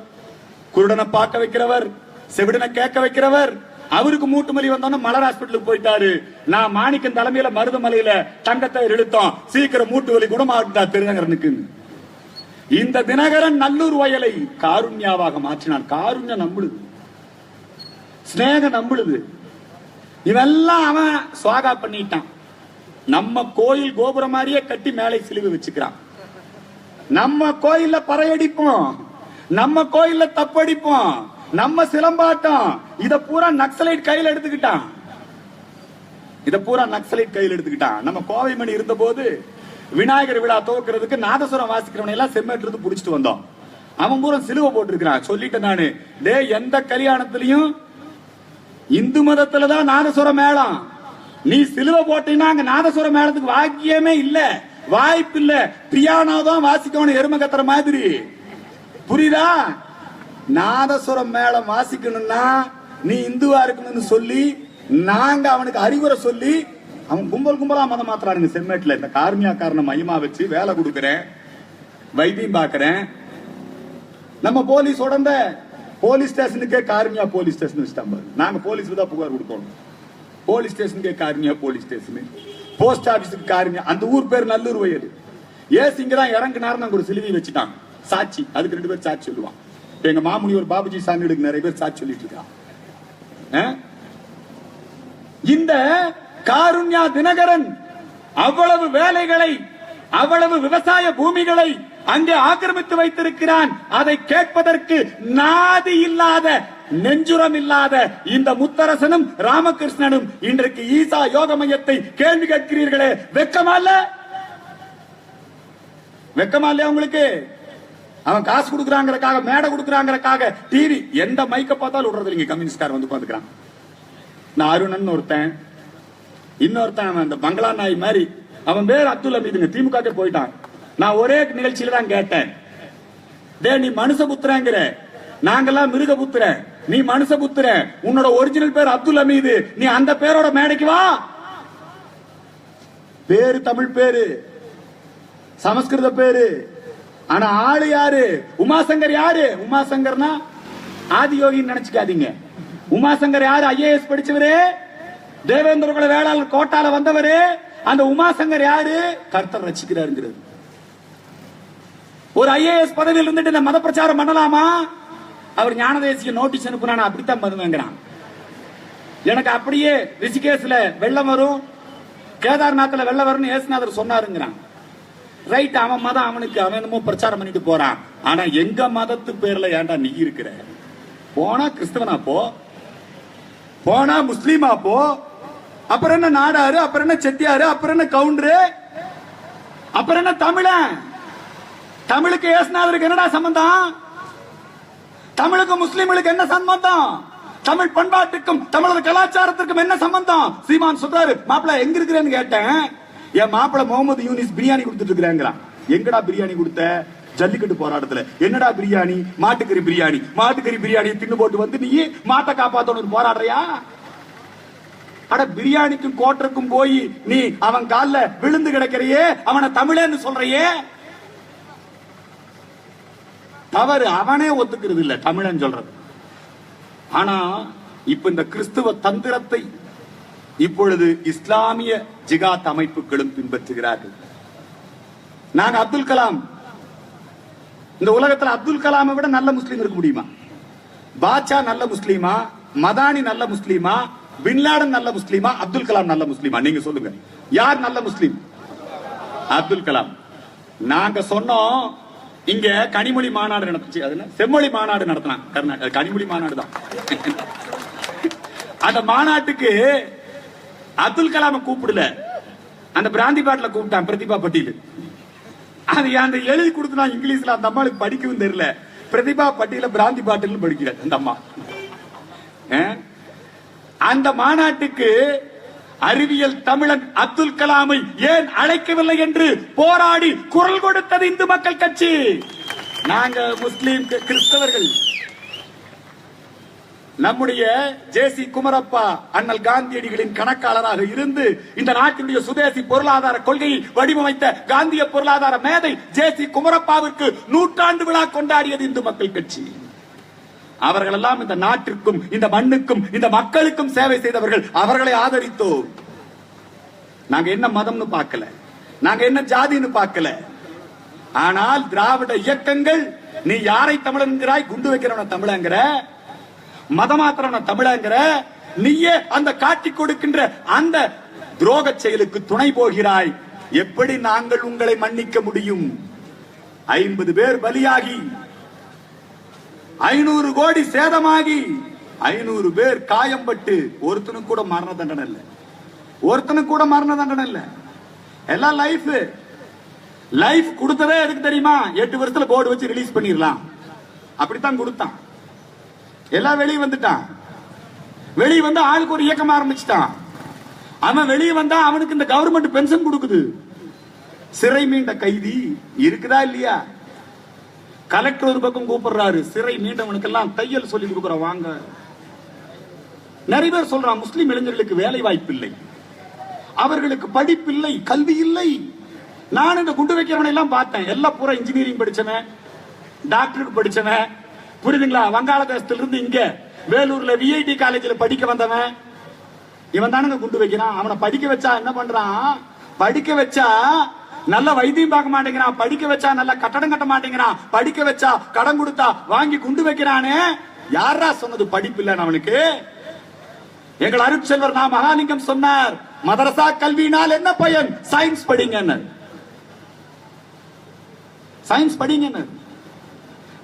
குருடனை பார்க்க வைக்கிறவர், செவிடனை கேட்க வைக்கிறவர். அவருக்கு மூட்டு வலி வந்தோன்னு மலர் ஹாஸ்பிட்டலுக்கு போயிட்டாரு. நான் மாணிக்கன் தலைமையில மருதமலையில தங்கத்தை இழுத்தோம், சீக்கிரம் மூட்டு வலி குணமாகிட்டா தினகரனுக்கு. இந்த தினகரன் நல்லூர் வயலை காருண்யாவாக மாற்றினான். காருண்யம் நம்புழுது, ஸ்நேக நம்புழுது. இவெல்லாம் அவன் சுவாகா பண்ணிட்டான். நம்ம கோயில் கோபுரம் மாதிரியே கட்டி மேலே சிலுவை வச்சுக்கிறான். நம்ம கோயில்ல பறையடிப்போம், நம்ம கோயில்ல தப்படிப்போம், நம்ம சிலம்பாட்டம். இத பூரா நக்சலைட் கையில் எடுத்துக்கிட்டான். நம்ம கோவை மணி இருந்த போது விநாயகர் விழா துவக்கிறதுக்கு நாதசுரம் வாசிக்கிறவனை எல்லாம் செம்மேட்டு புடிச்சிட்டு வந்தோம். அவன் பூரா சிலுவை போட்டிருக்கிறான். சொல்லிட்டு நானு, டே, எந்த கல்யாணத்திலையும் இந்து மதத்துலதான் நாதசுர மேளம். நீ சிலுவை போட்டீங்கன்னா அங்க நாதசுர மேளத்துக்கு வாக்கியமே இல்ல, வாய்ப்பு இல்ல. பியானோ தான் வாசிக்கணும், எருமை கத்துற மாதிரி. புரியுதா? நாதசுரம் மேளம் வாசிக்கணும்னா நீ இந்துவா இருக்கணும்னு சொல்லி நாங்க அவனுக்கு அறிவுரை சொல்லி அவன் கும்பலா மதம் மாத்திரானுங்க. செம்மேட்ல இந்த கார்மியா காரணம் மையமா வச்சு வேலை கொடுக்கறேன், வைத்தியம் பாக்குறேன். நம்ம போலீஸ் உடந்த போலீஸ் ஸ்டேஷனுக்கே காரணியா போலீஸ் ஸ்டேஷன் வச்சுட்டாங்க. நாங்க போலீஸ்ல தான் புகார் கொடுக்கணும். போலீஸ் ஸ்டேஷனுக்கே காரணியா போலீஸ் ஸ்டேஷன், போஸ்ட் ஆபீஸுக்கு காரணியா. அந்த ஊர் பேர் நல்லூர் வயல். ஏசு இங்கதான் இறங்குனாரு. நாங்க ஒரு சிலுவை வச்சுட்டாங்க சாட்சி. அதுக்கு 2 பேர் சாட்சி சொல்லுவான். எங்க மாமுனி ஒரு பாபுஜி சாமிகளுக்கு நிறைய பேர் சாட்சி சொல்லிட்டு இருக்கான். இந்த காருண்யா தினகரன் அவ்வளவு வேலைகளை, அவ்வளவு விவசாய பூமிகளை அங்கே ஆக்கிரமித்து வைத்திருக்கிறான். அதை கேட்பதற்கு நாதி இல்லாத, நெஞ்சுரம் இல்லாத இந்த முத்தரசனும் ராமகிருஷ்ணனும் இன்றைக்கு ஈசா யோக மையத்தை கேள்வி கேட்கிறீர்களே, வெக்கமா இல்ல? வெக்கமா இல்லையா உங்களுக்கு? அவன் காசு கொடுக்கறாங்கறக்காக, மேடை கொடுக்கறாங்கறக்காக டிவி எந்த மைக்க பார்த்தாலும் விடுறது இல்லைங்க. கம்யூனிஸ்ட்கார வந்து பாத்துக்கிறான். நான் அருணன் ஒருத்தன், இன்னொருத்தன் அவன் அந்த பங்களா நாய் மாதிரி, அவன் பேர் அப்துல் ஹமீதுங்க, திமுக போயிட்டான். நான் ஒரே நிகழ்ச்சியில தான் கேட்டேன், டே நீ மனுஷ புத்திரங்கிற, நாங்கெல்லாம் மிருக புத்திர, நீ மனுஷ புத்திர, உன்னோட ஒரிஜினல் பேர் அப்துல் ஹமீது, நீ அந்த பேரோட மேடைக்கு வா. பேரு தமிழ் பேரு, சமஸ்கிருத பேரு, ஆனா ஆளு யாரு? உமாசங்கர் யாரு? உமாசங்கர்னா ஆதியோகின்னு நினைச்சுக்காதீங்க. உமாசங்கர் யாரு? ஐஏஎஸ் படிச்சவரு, தேவேந்திர குல வேளாளர் கோட்டால வந்தவரு. அந்த உமாசங்கர் யாரு? கர்த்தர் ரசிக்கிறாருங்கிறது. ஒரு ஐஏஎஸ் பதவியில் இருந்துட்டு இந்த மத பிரச்சாரம் பண்ணலாமா? அவர் ஞான தேசிய நோட்டீஸ் அனுப்புனா அப்படித்தான் பண்ணுவேங்கிறான். எனக்கு அப்படியே ரிஷிகேஷ்ல வெள்ளம் வரும், கேதார்நாத்ல வெள்ளம் வரும்னு ஏசுநாதர் சொன்னாருங்கிறான். ரைட், அவன் மதம் அவனுக்கு, அவன் என்னமோ பிரச்சாரம் பண்ணிட்டு போறான். ஆனா எங்க மதத்து பேர்ல ஏன்டா நீ இருக்கிற? போனா கிறிஸ்தவனா போ, போனா முஸ்லீமா போ, அப்புறம் என்ன நாடாரு, அப்புறம் என்ன செட்டியாரு, அப்புறம் என்ன கவுண்டரு, அப்புறம் என்ன தமிழன்? தமிழுக்கு ஏசுநாதருக்கு என்னடா சம்பந்தம்? தமிழுக்கு முஸ்லீம்களுக்கு என்ன சம்பந்தம்? தமிழ் பண்பாட்டுக்கும் தமிழர் கலாச்சாரத்திற்கும் என்ன சம்பந்தம்? சீமான் சொல்றாரு, மாப்பிள்ள எங்க இருக்கிறேன்னு கேட்டேன். என் மாப்பிள்ள முகமது யூனிஸ் பிரியாணி கொடுத்துட்டு இருக்கிறாங்கிறான். எங்கடா பிரியாணி கொடுத்த? ஜல்லிக்கட்டு போராட்டத்துல. என்னடா பிரியாணி? மாட்டுக்கறி பிரியாணி. மாட்டுக்கறி பிரியாணி தின்னு போட்டு வந்து நீ மாட்டை காப்பாத்தணும் போராடுறியா? அட பிரியாணிக்கும் கோட்டருக்கும் போய் நீ அவன் கால்ல விழுந்து கிடக்கிறையே, அவனை தமிழன்னு சொல்றையே, தவறு. அவனே ஒத்துக்கிறது இல்ல தமிழன் சொல்றது. ஆனா இப்ப இந்த கிறிஸ்துவ தந்திரத்தை இப்பொழுது இஸ்லாமிய ஜிகாத் அமைப்புகளும் பின்பற்றுகிறார்கள். நாங்க அப்துல் கலாம், இந்த உலகத்துல அப்துல் கலாமை விட நல்ல முஸ்லீம் இருக்க முடியுமா? பாட்சா நல்ல முஸ்லீமா? மதானி நல்ல முஸ்லீமா? பின்லாடன் நல்ல முஸ்லீமா? அப்துல் கலாம் நல்ல முஸ்லீமா? நீங்க சொல்லுங்க, யார் நல்ல முஸ்லீம்? அப்துல் கலாம். நாங்க சொன்னோம், இங்க கனிமொழி மாநாடு நடந்துச்சு, அது செம்மொழி மாநாடு நடத்தினான் கர்நாடகா. கனிமொழி மாநாடு தான். அந்த மாநாட்டுக்கு அப்துல் கலாம கூப்பிடல, அந்த பிராந்தி பாட்டில கூப்பிட்டான், பிரதிபா பட்டீல். அது அந்த எழுதி கொடுத்தா இங்கிலீஷ்ல, அந்த அம்மாளுக்கு படிக்கவும் தெரியல. பிரதிபா பட்டீல பிராந்தி பாட்டில் படிக்கிற அந்த அம்மா. அந்த மாநாட்டுக்கு அறிவியல் தமிழன் அப்துல் கலாமை ஏன் அழைக்கவில்லை என்று போராடி குரல் கொடுத்தது இந்து மக்கள் கட்சி. நாங்க முஸ்லீம் கிறிஸ்தவர்கள். நம்முடைய ஜே.சி. குமரப்பா அண்ணல் காந்தியடிகளின் கணக்காளராக இருந்து இந்த நாட்டினுடைய சுதேசி பொருளாதார கொள்கையை வடிவமைத்த காந்திய பொருளாதார மேதை ஜே.சி. குமரப்பாவிற்கு 100 விழா கொண்டாடியது இந்து மக்கள் கட்சி. அவர்கள் எல்லாம் இந்த நாட்டிற்கும் இந்த மண்ணுக்கும் இந்த மக்களுக்கும் சேவை செய்தவர்கள். அவர்களை ஆதரித்தோம். நாங்க என்ன மதம்னு பார்க்கல, நாங்க என்ன ஜாதின்னு பார்க்கல. ஆனால் திராவிட இயக்கங்கள், நீ யாரை தமிழன்கிறாய்? குண்டு வைக்கிறவன தமிழங்கிற, மதமாத்திரவன தமிழங்கிற, நீயே அந்த காட்டி கொடுக்கின்ற அந்த துரோக செயலுக்கு துணை போகிறாய். எப்படி நாங்கள் உங்களை மன்னிக்க முடியும்? 50 பேர் பலியாகி, 500 கோடி சேதமாகி, 500 பேர் காயம்பட்டு, ஒருத்தனுக்கு கூட மரண தண்டனை இல்ல. ஒருத்தனுக்கு கூட மரண தண்டனை இல்ல. எல்லாம் லைஃப் கொடுத்ததே எதுக்கு தெரியுமா? 8 வருஷத்துல போர்டு வச்சு ரிலீஸ் பண்ணிடலாம், அப்படித்தான் கொடுத்தான். எல்லாம் வெளியே வந்துட்டான். வெளியே வந்து ஆளுக்கு ஒரு இயக்கம் ஆரம்பிச்சுட்டான். அவன் வெளியே வந்தா அவனுக்கு இந்த கவர்மெண்ட் பென்ஷன் கொடுக்குது. சிறை மீண்ட கைதி இருக்குதா இல்லையா? கலெக்டர் ஒரு பக்கம் கூப்பிடுறாரு, சிறை மீண்டவனுக்கு எல்லாம் தையல் சொல்லி கொடுக்குற வாங்க. நிறைய பேர் சொல்றான், முஸ்லிம் இளைஞர்களுக்கு வேலை வாய்ப்பு இல்லை, அவர்களுக்கு படிப்பில்லை, கல்வி இல்லை. நான் இந்த குண்டு வைக்கிறவனை எல்லாம் பார்த்தேன். எல்லாம் பூரா இன்ஜினியரிங் படிச்சவன், டாக்டருக்கு படிச்சவன், புரியுதுங்களா? வங்காளதேசத்துல இருந்து இங்க வேலூர்ல விஐடி காலேஜில் படிக்க வந்தவன் இவன் தானுங்க குண்டு வைக்கிறான். அவனை படிக்க வச்சா என்ன பண்றான்? படிக்க வச்சா நல்ல வைத்தியம் பார்க்க மாட்டேங்கிறான், படிக்க வச்சா நல்ல கட்டடம் கட்ட மாட்டேங்கிறான், படிக்க வச்சா கடன் கொடுத்தா வாங்கி குண்டு வைக்கிறானே. யாரா சொன்னது படிப்பு இல்லன்னு அவனுக்கு? எங்கள் அருட்செல்வர் நான் மகாலிங்கம் சொன்னார், மதரசா கல்வியினால் என்ன பயன்? சயின்ஸ் படிங்க, சயின்ஸ் படிங்க.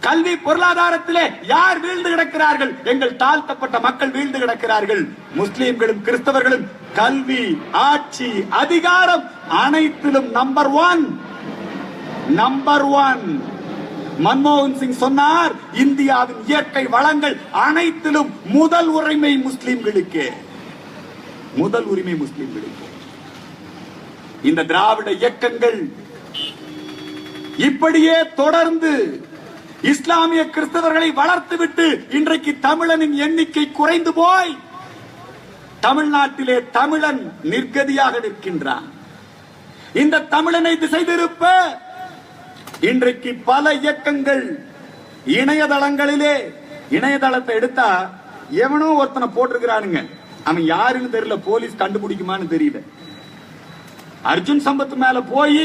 கல்வி பொருளாதாரத்திலே யார் வீழ்ந்து கிடக்கிறார்கள்? எங்கள் தாழ்த்தப்பட்ட மக்கள் வீழ்ந்து கிடக்கிறார்கள். முஸ்லிம்களும் கிறிஸ்தவர்களும் கல்வி, ஆட்சி, அதிகாரம் அனைத்திலும் நம்பர் ஒன். மன்மோகன் சிங் சொன்னார், இந்தியாவின் இயற்கை வளங்கள் அனைத்திலும் முதல் உரிமை முஸ்லிம்களுக்கு. முதல் உரிமை முஸ்லிம்களுக்கு. இந்த திராவிட இயக்கங்கள் இப்படியே தொடர்ந்து இஸ்லாமிய கிறிஸ்தவர்களை வளர்த்துவிட்டு இன்றைக்கு தமிழனின் எண்ணிக்கை குறைந்து போய் தமிழ்நாட்டிலே தமிழன் நிர்கதியாக நிற்கின்றான். இந்த தமிழனை திசை திருப்ப இன்றைக்கு பல இயக்கங்கள் இணையதளங்களிலே, இணையதளத்தை எடுத்தா எவனோ ஒருத்தனை போட்டிருக்கிறானுங்க, அவன் யாருன்னு தெரியல, போலீஸ் கண்டுபிடிக்குமான்னு தெரியல. அர்ஜுன் சம்பத் மேல போய்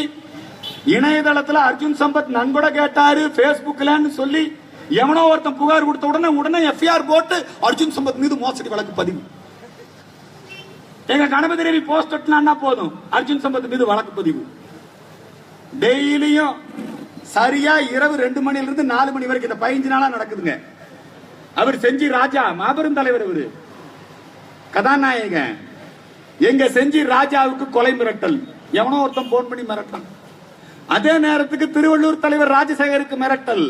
இணையதளத்துல அர்ஜுன் சம்பத் நண்பட கேட்டாரு பேஸ்புக்ல சொல்லி எவனோ ஒருத்தன் புகார் கொடுத்த உடனே எஃப்ஐஆர் போட்டு அர்ஜுன் சம்பத் மீது மோசடி வழக்கு பதிவு. எங்க கணபதி ரவி போஸ்ட் ஒட்டினா போதும், அர்ஜுன் சம்பத் மீது வழக்கு பதிவு. டெய்லியும் சரியா இரவு 2 மணிலிருந்து 4 மணி வரைக்கும் இந்த 15 நாளா நடக்குதுங்க. அவர் செஞ்சி ராஜா மாபெரும் தலைவர், அவரு கதாநாயகன். எங்க செஞ்சி ராஜாவுக்கு கொலை மிரட்டல், எவனோ ஒருத்தன் போன் பண்ணி மிரட்டான். அதே நேரத்துக்கு திருவள்ளூர் தலைவர் ராஜசேகருக்கு மிரட்டல்.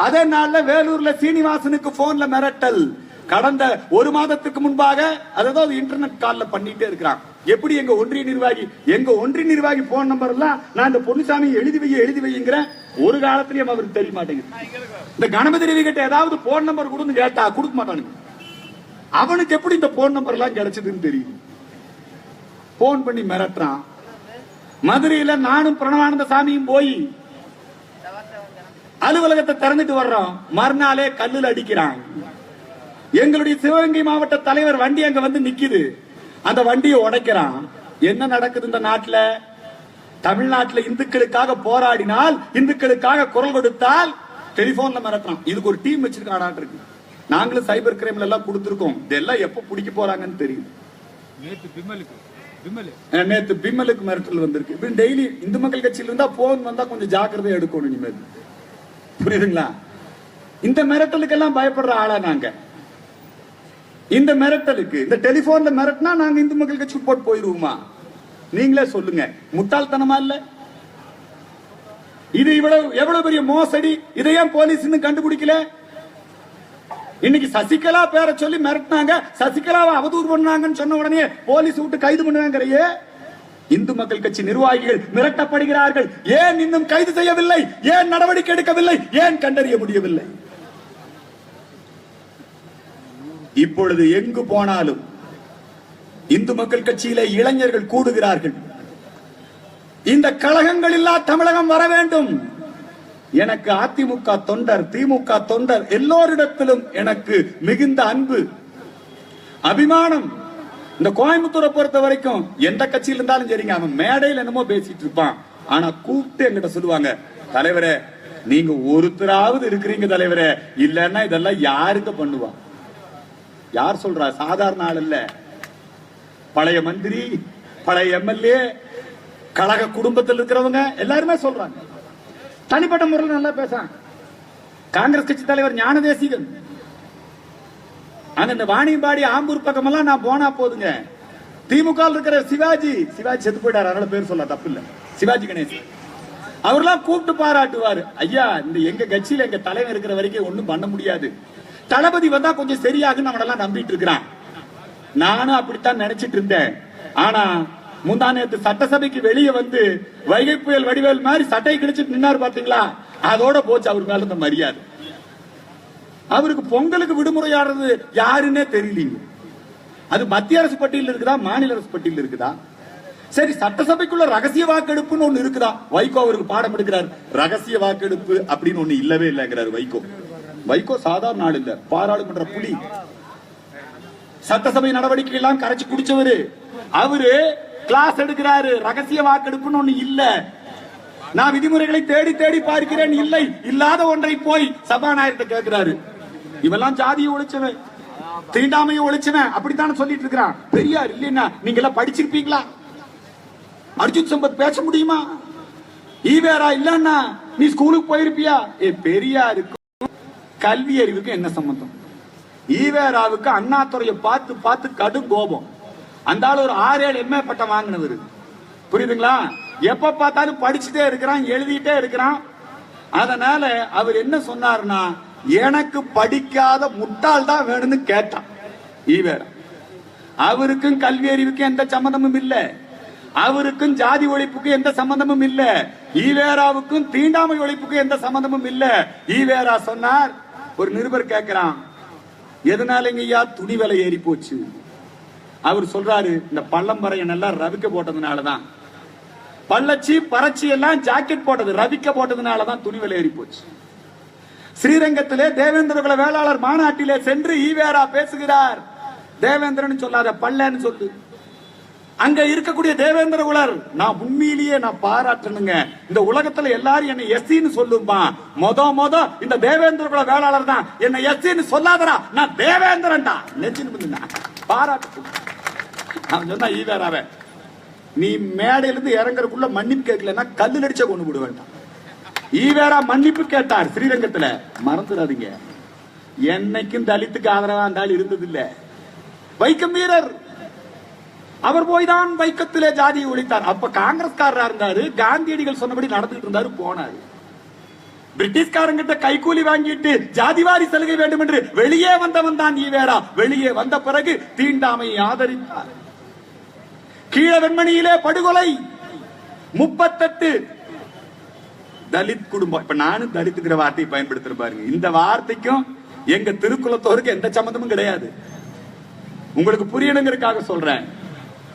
அதே நாள்ல வேலூர்ல சீனிவாசனுக்கு போன்ல மிரட்டல். கடந்த 1 மாதத்துக்கு முன்பாக அதாவது இன்டர்நெட் கால்ல பண்ணிட்டே இருக்கிறான். எப்படி எங்க ஒன்றிய நிர்வாகி போன் நம்பர் எல்லாம் நான் இந்த பொன்னுசாமி எழுதி வைங்கிற ஒரு காலத்திலயும் அவருக்கு தெரிய மாட்டேங்குது. இந்த கணபதி ரவி கிட்ட ஏதாவது போன் நம்பர் கொடுன்னு கேட்டா கொடுக்க மாட்டானுங்க. அவனுக்கு எப்படி இந்த போன் நம்பர் எல்லாம் கிடைச்சதுன்னு தெரியும். போன் பண்ணி மிரட்டுறான். மதுரையில நானும் பிரணவானந்த சாமியும் போய் அலுவலகத்தை திறந்துட்டு வர்றோம், மறுநாளே கல்லுல அடிக்கிறான். எங்களுடைய சிவகங்கை மாவட்ட தலைவர் வண்டி அங்க வந்து நிக்குது, அந்த வண்டியை உடைக்கிறான். என்ன நடக்குது இந்த நாட்டுல? தமிழ்நாட்டுல இந்துக்களுக்காக போராடினால், இந்துக்களுக்காக குரல் கொடுத்தால் டெலிபோன்ல மிரட்டுறான். இதுக்கு ஒரு டீம் வச்சிருக்கான் இருக்கு. நாங்களும் சைபர் கிரைம்ல எல்லாம் கொடுத்திருக்கோம். இதெல்லாம் எப்ப பிடிக்க போறாங்கன்னு தெரியும். நேத்து பிம்மலுக்கு மிரட்டல் வந்திருக்கு. டெய்லி இந்து மக்கள் கட்சியில இருந்தா போன் வந்தா கொஞ்சம் ஜாக்கிரதையா எடுக்கணும் இனிமேல். புரியுதுங்களா? இந்த மிரட்டலுக்கு எல்லாம் பயப்படுற ஆளா நாங்க? இந்த மிரட்டலுக்கு, இந்த டெலிபோன்ல மிரட்டினா நாங்க இந்து மக்கள் கட்சிக்கு போட்டு போயிருவோமா? நீங்களே சொல்லுங்க. முட்டாள்தனமா இல்ல இது? எவ்வளவு பெரிய மோசடி! இதையும் போலீஸ் கண்டுபிடிக்கல. இன்னைக்கு சசிகலா பேரை சொல்லி மிரட்டினாங்க, சசிகலாவை அவதூறு பண்ணாங்கன்னு சொன்ன உடனே போலீஸ் விட்டு கைது பண்ணுவாங்கறையே. இந்து மக்கள் கட்சி நிர்வாகிகள் மிரட்டப்படுகிறார்கள். ஏன் இன்னும் கைது செய்யவில்லை? ஏன் நடவடிக்கை எடுக்கவில்லை? ஏன் கண்டறிய முடியவில்லை? இப்பொழுது எங்கு போனாலும் இந்து மக்கள் கட்சியிலே இளைஞர்கள் கூடுகிறார்கள். இந்த கழகங்கள் இல்லா தமிழகம் வர வேண்டும். எனக்கு அதிமுக தொண்டர், திமுக தொண்டர் எல்லோரிடத்திலும் எனக்கு மிகுந்த அன்பு, அபிமானம். இந்த கோயம்புத்தூரை பொறுத்த வரைக்கும் எந்த கட்சியில் இருந்தாலும் சரிங்க, அவன் மேடையில் என்னமோ பேசிட்டு இருப்பான். ஆனா கூப்பிட்டு என்கிட்ட சொல்லுவாங்க, தலைவரே நீங்க ஒருத்தராவது இருக்கிறீங்க தலைவரே, இல்லன்னா இதெல்லாம் யாருக்கு பண்ணுவா? யார் சொல்றா? சாதாரண ஆள் இல்ல, பழைய மந்திரி, பழைய எம்எல்ஏ, கழக குடும்பத்தில் இருக்கிறவங்க எல்லாருமே சொல்றாங்க. தனிப்பட்ட முறையில் நல்லா பேசுறான். காங்கிரஸ் கட்சி தலைவர் ஞானதேசிகன் அங்க இந்த வாணியம்பாடி ஆம்பூர் பக்கம் எல்லாம் நான் போனா போதுங்க. திமுக இருக்கிற சிவாஜி செத்து போயிட்டாரு, அதனால பேர் சொல்ல தப்பு இல்ல, சிவாஜி கணேசன் அவர்லாம் கூப்பிட்டு பாராட்டுவாரு. ஐயா இந்த எங்க கட்சியில எங்க தலைவர் இருக்கிற வரைக்கும் ஒண்ணும் பண்ண முடியாது, தளபதி வந்தா கொஞ்சம் சரியாகுன்னு அவனெல்லாம் நம்பிட்டு இருக்கிறான். நானும் அப்படித்தான் நினைச்சிட்டு இருந்தேன். ஆனா முந்தானேத்து சட்டசபைக்கு வெளியே வந்து வைகை புயல் வடிவேல் மாதிரி சட்டை கிழிச்சிட்டு நின்னாரு பாத்தீங்களா? அதோட போச்சு அவர் மேல இந்த மரியாதை. அவருக்கு பொங்கலுக்கு விடுமுறை ஆடுறது யாருன்னே தெரியலீங்க. அது மத்திய அரசு பட்டியல் இருக்குதா, மாநில அரசு பட்டியல் இருக்குதா? சரி, சட்டசபைக்குள்ள ரகசிய வாக்கெடுப்புன்னு ஒண்ணு இருக்குதா? வைகோ அவருக்கு பாடம் எடுக்கிறார். ரகசிய வாக்கெடுப்பு அப்படின்னு ஒண்ணு இல்லவே இல்லைங்கிறாரு வைகோ. வைகோ சாதாரண ஆள் இல்ல, பாராளுமன்ற புலி. சட்டசபை நடவடிக்கை எல்லாம் கரைச்சு குடிச்சவரு. அவரு கிளாஸ் எடுக்கிறாரு. ரகசிய வாக்கெடுப்புன்னு ஒண்ணு இல்ல. நான் விதிமுறைகளை தேடி தேடி பார்க்கிறேன், இல்லை. இல்லாத ஒன்றை போய் சபாநாயகர்கிட்ட கேட்கிறாரு. இவெல்லாம் ஜாதியை ஒழிச்சவன், தீண்டாமையை ஒழிச்சவன், அப்படித்தானே சொல்லிட்டு இருக்கிறான். பெரியார் இல்லைன்னா நீங்க எல்லாம் படிச்சிருப்பீங்களா? அர்ஜுன் சம்பத் பேச முடியுமா? ஈவேரா இல்லன்னா நீ ஸ்கூலுக்கு போயிருப்பியா? பெரியாருக்கு கல்வி அறிவுக்கு என்ன சம்பந்தம்? ஈவேராவுக்கு அண்ணாதுரையை பார்த்து பார்த்து கடும் கோபம். அந்த ஆள் ஒரு 6-7 MA பட்டம் வாங்கினவர். புரியுதுங்களா? எப்ப பார்த்தாலும் படிச்சுட்டே இருக்கிறான், எழுதிட்டே இருக்கிறான். அதனால அவர் என்ன சொன்னார்னா, எனக்கு படிக்காத முட்டாள் தான் வேணும்னு கேட்டான் ஈவேரா. அவருக்கும் கல்வி அறிவுக்கும் எந்த சம்பந்தமும் இல்ல, அவருக்கும் ஜாதி ஒழிப்புக்கும் எந்த சம்பந்தமும் இல்ல, ஈவேராவுக்கும் தீண்டாமை ஒழிப்புக்கும் எந்த சம்பந்தமும் இல்ல. ஈவேரா சொன்னார். ஒரு நிருபர் கேட்கிறான், எதனாலங்க ஐயா துணி விலை ஏறி போச்சு? அவர் சொல்றாரு, இந்த பள்ளம்பரையன் எல்லாம் ரவிக்க போட்டதுனாலதான், பள்ளச்சி பறச்சி எல்லாம் ஜாக்கெட் போட்டது ரவிக்க போட்டதுனாலதான் துணி விலை ஏறி போச்சு. ஸ்ரீரங்கத்திலே தேவேந்திர குல வேளாளர் மாநாட்டிலே சென்று ஈவேரா பேசுகிறார். தேவேந்திரன் சொல்லாத, பள்ளன்னு சொல்லு. அங்க இருக்கக்கூடிய தேவேந்திர குலர், நான் உண்மையிலேயே நான் பாராட்டணுங்க, இந்த உலகத்துல எல்லாரும் என்ன எஸ்சின்னு சொல்லுமா, மொத இந்த தேவேந்திர குல வேளாளர் தான் என்ன எஸ்சின்னு சொல்லாதரா, நான் தேவேந்திரன்டா நெச்சின்னு பாராட்டு. அவன் சொன்னா ஈவேராவே, நீ மேடையில இருந்து இறங்குறதுக்குள்ள மன்னிப்பு கேட்கலன்னா கல்லு அடிச்ச கொண்டு விட வேண்டாம். ஈவேரா மன்னிப்பு கேட்டார் ஸ்ரீரங்கத்துல. மறந்துடாதீங்க, என்னைக்கும் தலித்துக்கு ஆதரவா இருந்தாலும் இருந்தது இல்ல. வைக்கம் வீரர் அவர் போய்தான் வைக்கத்திலே ஜாதியை ஒழித்தார். அப்ப காங்கிரஸ்காரரா இருந்தாரு, காந்தியடிகள் சொன்னபடி நடந்துட்டு இருந்தாரு, போனாரு. பிரிட்டிஷ்காரங்கிட்ட கைகூலி வாங்கிட்டு ஜாதிவாரி சலுகை வேண்டும் என்று வெளியே வந்தவன் தான் ஈவேரா. வெளியே வந்த பிறகு தீண்டாமையை ஆதரித்தார். கீழ வெண்மணியிலே படுகொலை, 38 தலித் குடும்பம். இப்ப நானும் தலித்துங்கிற வார்த்தையை பயன்படுத்துற பாருங்க. இந்த வார்த்தைக்கும் எங்க திருக்குலத்தோருக்கு எந்த சம்பந்தமும் கிடையாது. உங்களுக்கு புரியணுங்கிறதுக்காக சொல்றேன்.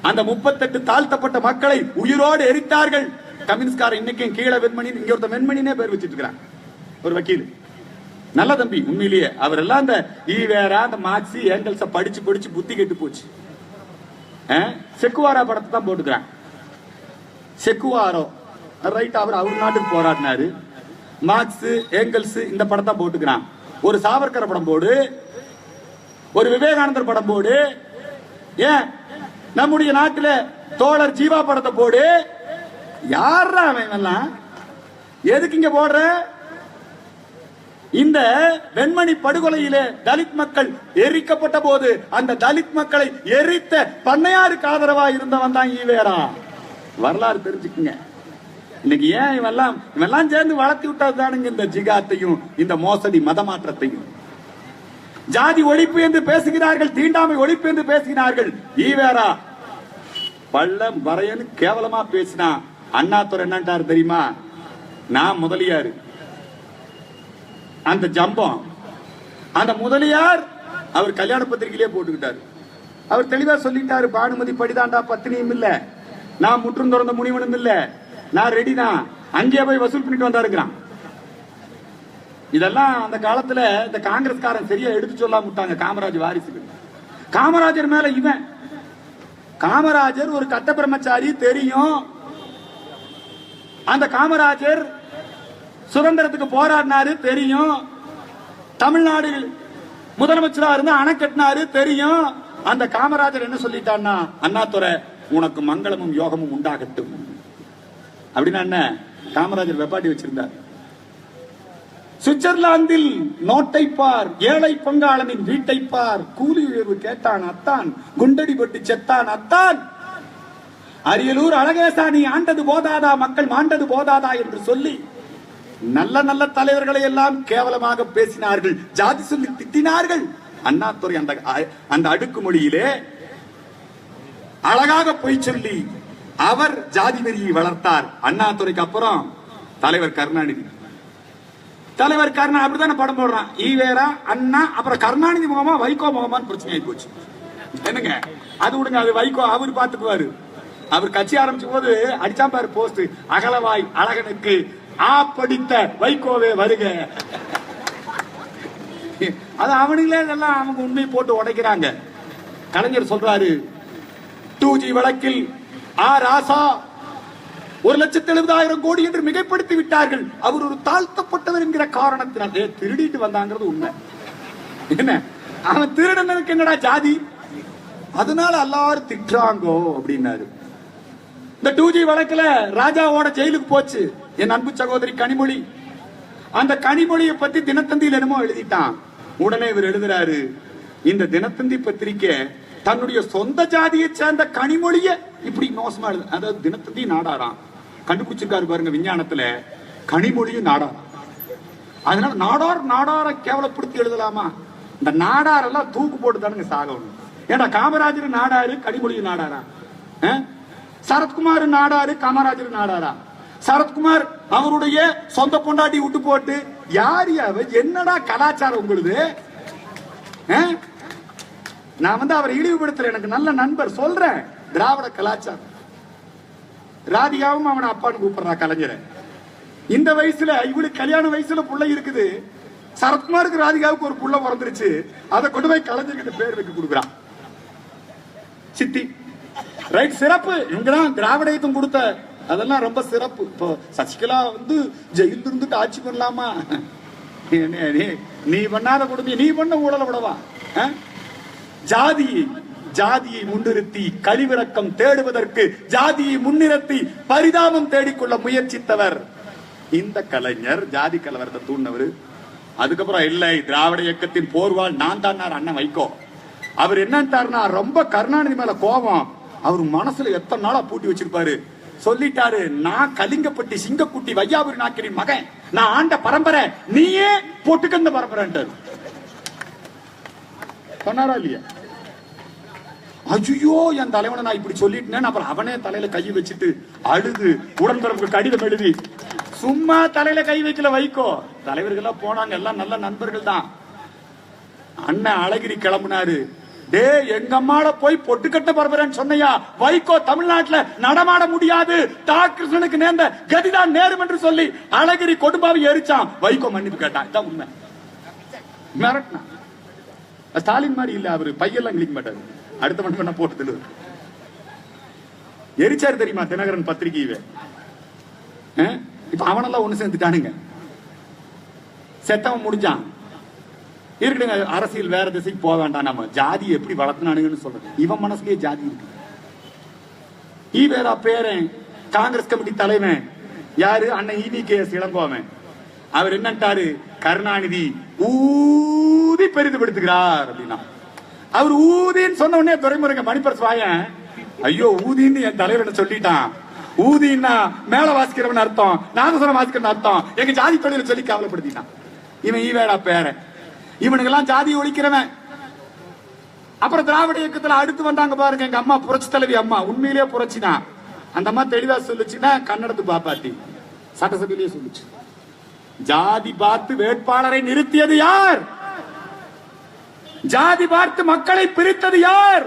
அந்த 38 தாழ்த்தப்பட்ட மக்களை உயிரோடு எரித்தார்கள் கம்யூனிஸ்ட்காரன். இன்னைக்கும் கீழே வெண்மணி, இங்க ஒருத்த வெண்மணினே பேர் வச்சிட்டு இருக்கிறான், ஒரு வக்கீல், நல்ல தம்பி உண்மையிலேயே. அவர் எல்லாம் அந்த ஈவேரா, அந்த மார்க்சி, ஏங்கல்ஸ படிச்சு படிச்சு புத்தி கெட்டு போச்சு. செக்குவாரா படத்தை தான் போட்டுக்கிறான். செக்குவாரோ ரைட், அவர் நாட்டுக்கு போராடினாரு. மார்க்ஸ், ஏங்கல்ஸ் இந்த படத்தை போட்டுக்கிறான். ஒரு சாவர்கர் படம் போடு, ஒரு விவேகானந்தர் படம் போடு, ஏன் நம்முடைய நாட்டில் தோழர் ஜீவா படத்தை போடு. யாரா அவன்? எதுக்கு இங்க போடுற? இந்த வெண்மணி படுகொலையிலே தலித் மக்கள் எரிக்கப்பட்ட போது அந்த தலித் மக்களை எரித்த பண்ணையாருக்கு ஆதரவா இருந்தவன் தான் ஈவேரா. வரலாறு தெரிஞ்சுக்குங்க. இன்னைக்கு ஏன் இவெல்லாம் சேர்ந்து வளர்த்தி விட்டதுதானுங்க இந்த ஜிகாத்தையும் இந்த மோசடி மத மாற்றத்தையும். ஜாதி ஒழிப்பு என்று பேசுகிறார்கள், தீண்டாமை ஒழிப்பு என்று பேசுகிறார்கள். ஈவேரா பள்ளம் வரையன்னு கேவலமா பேசினா அண்ணாதுரை என்னன்றாரு தெரியுமா? நான் முதலியார், அந்த ஜம்பம், அந்த முதலியார் அவர் கல்யாண பத்திரிகையிலே போட்டுக்கிட்டாரு. அவர் தெளிவா சொல்லிட்டாரு, பானுமதி படிதாண்டா பத்தினியும் இல்ல, நான் முற்றும் துறந்த முனிவனும் இல்ல, நான் ரெடி தான். அங்கே போய் வசூல் பண்ணிட்டு வந்தாருக்கிறான். இதெல்லாம் அந்த காலத்துல இந்த காங்கிரஸ்காரன் சரியா எடுத்து சொல்லாம விட்டாங்க காமராஜ் வாரிசுக்கு. காமராஜர் மேல இவன், காமராஜர் ஒரு கட்ட பிரம்மச்சாரி தெரியும். அந்த காமராஜர் சுதந்திரத்துக்கு போராடினாரு தெரியும். தமிழ்நாடு முதலமைச்சரா இருந்து அணை கட்டினாரு தெரியும். அந்த காமராஜர் என்ன சொல்லிட்டான்னா, அண்ணாதுரை உனக்கு மங்களமும் யோகமும் உண்டாகட்டும் அப்படின்னா என்ன? காமராஜர் வெப்பாட்டி வச்சிருந்தார். சுவிட்சர்லாந்தில் நோட்டை பார், ஏழை பங்காளனின் வீட்டை பார், கூலி உயர்வு கேட்டான் அத்தான், குண்டடி பட்டு செத்தான் அத்தான். அரியலூர் அழகேசா நீ ஆண்டது போதாதா, மக்கள் மாண்டது போதாதா என்று சொல்லி நல்ல நல்ல தலைவர்களை எல்லாம் கேவலமாக பேசினார்கள், ஜாதி சொல்லி திட்டினார்கள். அண்ணாதுரை அந்த அடுக்குமொழியிலே அழகாக போய் சொல்லி அவர் ஜாதி வெறியை வளர்த்தார். அண்ணாதுரைக்கு அப்புறம் தலைவர் கருணாநிதி. தலைவர் கருணா அப்படித்தானே படம் போடுறான். ஈவேரா, அண்ணா, அப்புறம் கருணாநிதி முகமா வைகோ முகமான்னு பிரச்சனை ஆகி போச்சு. என்னங்க அது விடுங்க, அது வைகோ அவர் பாத்துக்குவாரு. அவர் கட்சி ஆரம்பிச்ச போது அடிச்சா பாரு போஸ்ட், அகலவாய் அழகனுக்கு ஆ படித்த வைகோவே வருக. அது அவனுங்களே இதெல்லாம் அவங்க உண்மையை போட்டு உடைக்கிறாங்க. கலைஞர் சொல்றாரு 2G வழக்கில் ராசா 1,70,000 கோடி என்று மிகைப்படுத்தி விட்டார்கள். அவர் ஒரு தாழ்த்தப்பட்டவர் என்கிற காரணத்தினாலே திருடிட்டு வந்தாங்கிறது உண்மை. என்ன அவன் திருடனுக்கு என்னடா ஜாதி, அதனால எல்லாரும் திட்டுறாங்கோ அப்படின்னாரு. இந்த 2G வழக்குல ராஜாவோட ஜெயிலுக்கு போச்சு என் அன்பு சகோதரி கனிமொழி. அந்த கனிமொழியை பத்தி தினத்தந்தியில் என்னமோ எழுதிட்டான். உடனே இவர் எழுதுறாரு, இந்த தினத்தந்தி பத்திரிக்கை தன்னுடைய சொந்த ஜாதியை சேர்ந்த கனிமொழிய இப்படி மோசமா எழுது. அதாவது தினத்தந்தி நாடாராம் கண்டுபிடிச்சிருக்காரு பாருங்க விஞ்ஞானத்துல, கனிமொழியும் நாடார். அதனால நாடார கேவலப்படுத்தி எழுதலாமா? இந்த நாடாரெல்லாம் தூக்கு போட்டு தானுங்க சாகணும். ஏன்னா காமராஜர் நாடாரு, கனிமொழியும் நாடாரா? சரத்குமார் நாடாரு, காமராஜர் நாடாரா? சரத்குமார் அவருடைய சொந்த பொண்டாட்டி விட்டு போட்டு யார் என்னடா கலாச்சாரம் உங்களுது? நான் அவரை இழிவுபடுத்தல, எனக்கு நல்ல நண்பர் சொல்றேன். திராவிட கலாச்சாரம். ராதிகாவும் அவனை அப்பான்னு கூப்பிடுறா கலைஞரை. இந்த வயசுல இவளுக்கு கல்யாண வயசுல புள்ள இருக்குது. சரத்குமாருக்கு ராதிகாவுக்கு ஒரு புள்ள பிறந்துருச்சு. அதை கொண்டு போய் கலைஞர்கிட்ட பேர் வைக்க கொடுக்குறான் சித்தி. ரைட், சிறப்பு. இவங்கதான் திராவிடத்தும் கொடுத்த, அதெல்லாம் ரொம்ப சிறப்பு. இப்போ சசிகலா ஜெயில இருந்துட்டு ஆட்சி பண்ணலாமா? நீ பண்ணாத கொடுமை நீ பண்ண ஊழல விடவா? ஜாதியை முன்னிறுத்தி கழிவிறக்கம் தேடுவதற்கு ஜாதியை முன்னிறுத்தி பரிதாபம் தேடிக்கொள்ள முயற்சித்தவர் இந்த கலைஞர். ஜாதி கலவரத்தை தூண்டினவர். அதுக்கப்புறம் இல்லை, திராவிட இயக்கத்தின் போர்வால் நான் தான் அண்ணன் வைகோ. அவர் என்னன்னா ரொம்ப கருணாநிதி மேல கோபம். அவர் மனசுல எத்தனை நாளா பூட்டி வச்சிருப்பாரு. சொல்லிட்டாரு, நான் கலிங்கப்பட்டி சிங்கக்குட்டி வையாபுரி நாயக்கரின் மகன், நான் ஆண்ட பரம்பரை, நீயே போட்டுக்கந்த பரம்பரை சொன்னாரா இல்லையா? ஐயோ என் தலைவனை நான் இப்படி சொல்லிட்டேன். அப்புறம் அவனே தலையில கை வச்சுட்டு அழுது உடன்பிறப்பு கடிதம் எழுதி, சும்மா தலையில கை வைக்கல வைகோ. தலைவர்கள் போனாங்க, எல்லாம் நல்ல நண்பர்கள் தான். அண்ணன் அழகிரி கிளம்புனாரு. டே எங்க அம்மால போய் பொட்டுக்கட்ட பரப்புறேன்னு சொன்னையா? வைகோ தமிழ்நாட்டுல நடமாட முடியாது, கிருஷ்ணனுக்கு நேர்ந்த கதிதான் நேரும் என்று சொல்லி அழகிரி கொடும்பாவை எரிச்சான். வைகோ மன்னிப்பு கேட்டான். இதான் உண்மை. மிரட்டினா. ஸ்டாலின் மாதிரி இல்ல, அவரு பையெல்லாம் கிளிக்க மாட்டாரு. அடுத்த மணி போட்டு எரிச்சாரு தெரியுமா தினகரன் பத்திரிகை. இப்ப அவனெல்லாம் ஒண்ணு சேர்ந்துட்டானுங்க. செத்தவன் முடிஞ்சான். இருக்கட்டுங்க, அரசியல் வேற திசைக்கு போக வேண்டாம். நம்ம ஜாதி எப்படி வளர்த்தினானுங்கன்னு சொல்றது. இவன் மனசுலயே ஜாதி இருக்கு. ஈவேரா பேரன் காங்கிரஸ் கமிட்டி தலைவன் யாரு? அண்ணன் EVKS இளங்கோவன். அவர் என்னட்டாரு, கருணாநிதி ஊதி பெரிதுபடுத்துகிறார் அப்படின்னா. அவர் ஊதின்னு சொன்ன உடனே துரைமுருங்க மணிப்பரசு வாயன், ஐயோ ஊதின்னு என் தலைவன் சொல்லிட்டான். ஊதின்னா மேல வாசிக்கிறவன் அர்த்தம், நாதஸ்வரம் வாசிக்கிறவன் அர்த்தம், எங்க ஜாதி தொழில சொல்லி கவலைப்படுத்திட்டான். இவன் ஈவேரா பேரன். இவனுக்கெல்லாம் ஜாதி ஒழிக்கிறவன். அப்புறம் திராவிட இயக்கத்துல அடுத்து வந்தாங்க பாருங்க, எங்க அம்மா புரட்சி தலைவி அம்மா. உண்மையிலேயே புரட்சிதான். அந்த அம்மா தெளிவா சொல்லுச்சுன்னா கன்னடத்து பாப்பாத்தி சட்டசபையிலேயே சொல்லுச்சு. ஜாதி பார்த்து வேட்பாளரை நிறுத்தியது யார்? ஜாதி பார்த்து மக்களை பிரித்தது யார்?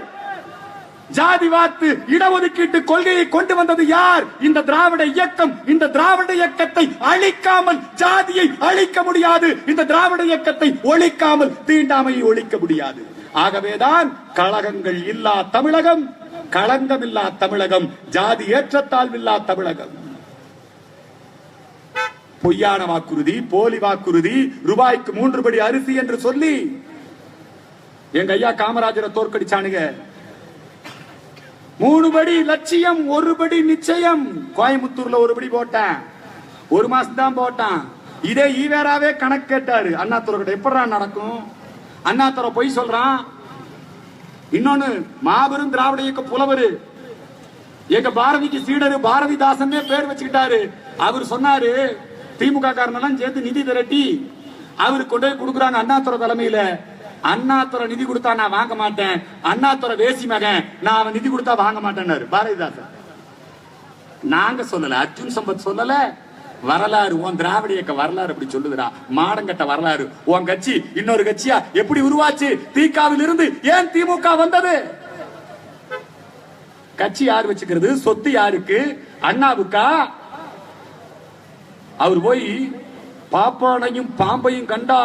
ஜாதி பார்த்து இடஒதுக்கீட்டு கொள்கையை கொண்டு வந்தது யார்? இந்த திராவிட இயக்கம். இந்த திராவிட இயக்கத்தை அழிக்காமல் ஜாதியை அழிக்க முடியாது. இந்த திராவிட இயக்கத்தை ஒழிக்காமல் தீண்டாமையை ஒழிக்க முடியாது. ஆகவேதான் கழகங்கள் இல்லா தமிழகம், களங்கமில்லா தமிழகம், ஜாதி ஏற்றத்தாழ்வில்லா தமிழகம். பொய்யான வாக்குறுதி, போலி வாக்குறுதி, ரூபாய்க்கு 3 படி அரிசி என்று சொல்லி எங்க ஐயா காமராஜரை தோற்கடிச்சானுங்க. 3 படி லட்சியம், 1 படி நிச்சயம். கோயம்புத்தூர்ல 1 படி போட்டான், 1 மாசம் தான் போட்டான். இதே ஈவேராவே கணக்கு கேட்டாரு அண்ணாதுரை கிட்ட. எப்படா நடக்கும்? அண்ணாதுரை பொய் சொல்றான். இன்னொன்னு, மாபெரும் திராவிட இயக்க புலவரு, எங்க பாரதிக்கு சீடரு பாரதிதாசன் பேர் வச்சுக்கிட்டாரு. அவர் சொன்னாரு, திமுக காரணம் சேர்த்து நிதி திரட்டி அவருக்கு கொண்டு போய் கொடுக்குறாங்க அண்ணாதுரை தலைமையில. அண்ணாதுரை நிதி கொடுத்தா நான் வாங்க மாட்டேன், அண்ணாதுரை வேசி மகன், நான் அவன் நிதி கொடுத்தா வாங்க மாட்டேன்னாரு பாரதிதாசன். நாங்க சொல்லல, அர்ஜுன் சம்பத் சொல்லல. வரலாறு, உன் திராவிட இயக்க வரலாறு அப்படி சொல்லுதுடா. மாடங்கட்ட வரலாறு. உன் கட்சி இன்னொரு கட்சியா எப்படி உருவாச்சு? திகாவில் இருந்து ஏன் திமுக வந்தது? கட்சி யார் வச்சுக்கிறது? சொத்து யாருக்கு? அண்ணாவுக்கா? அவர் போய் பாப்பானையும் பாம்பையும் கண்டா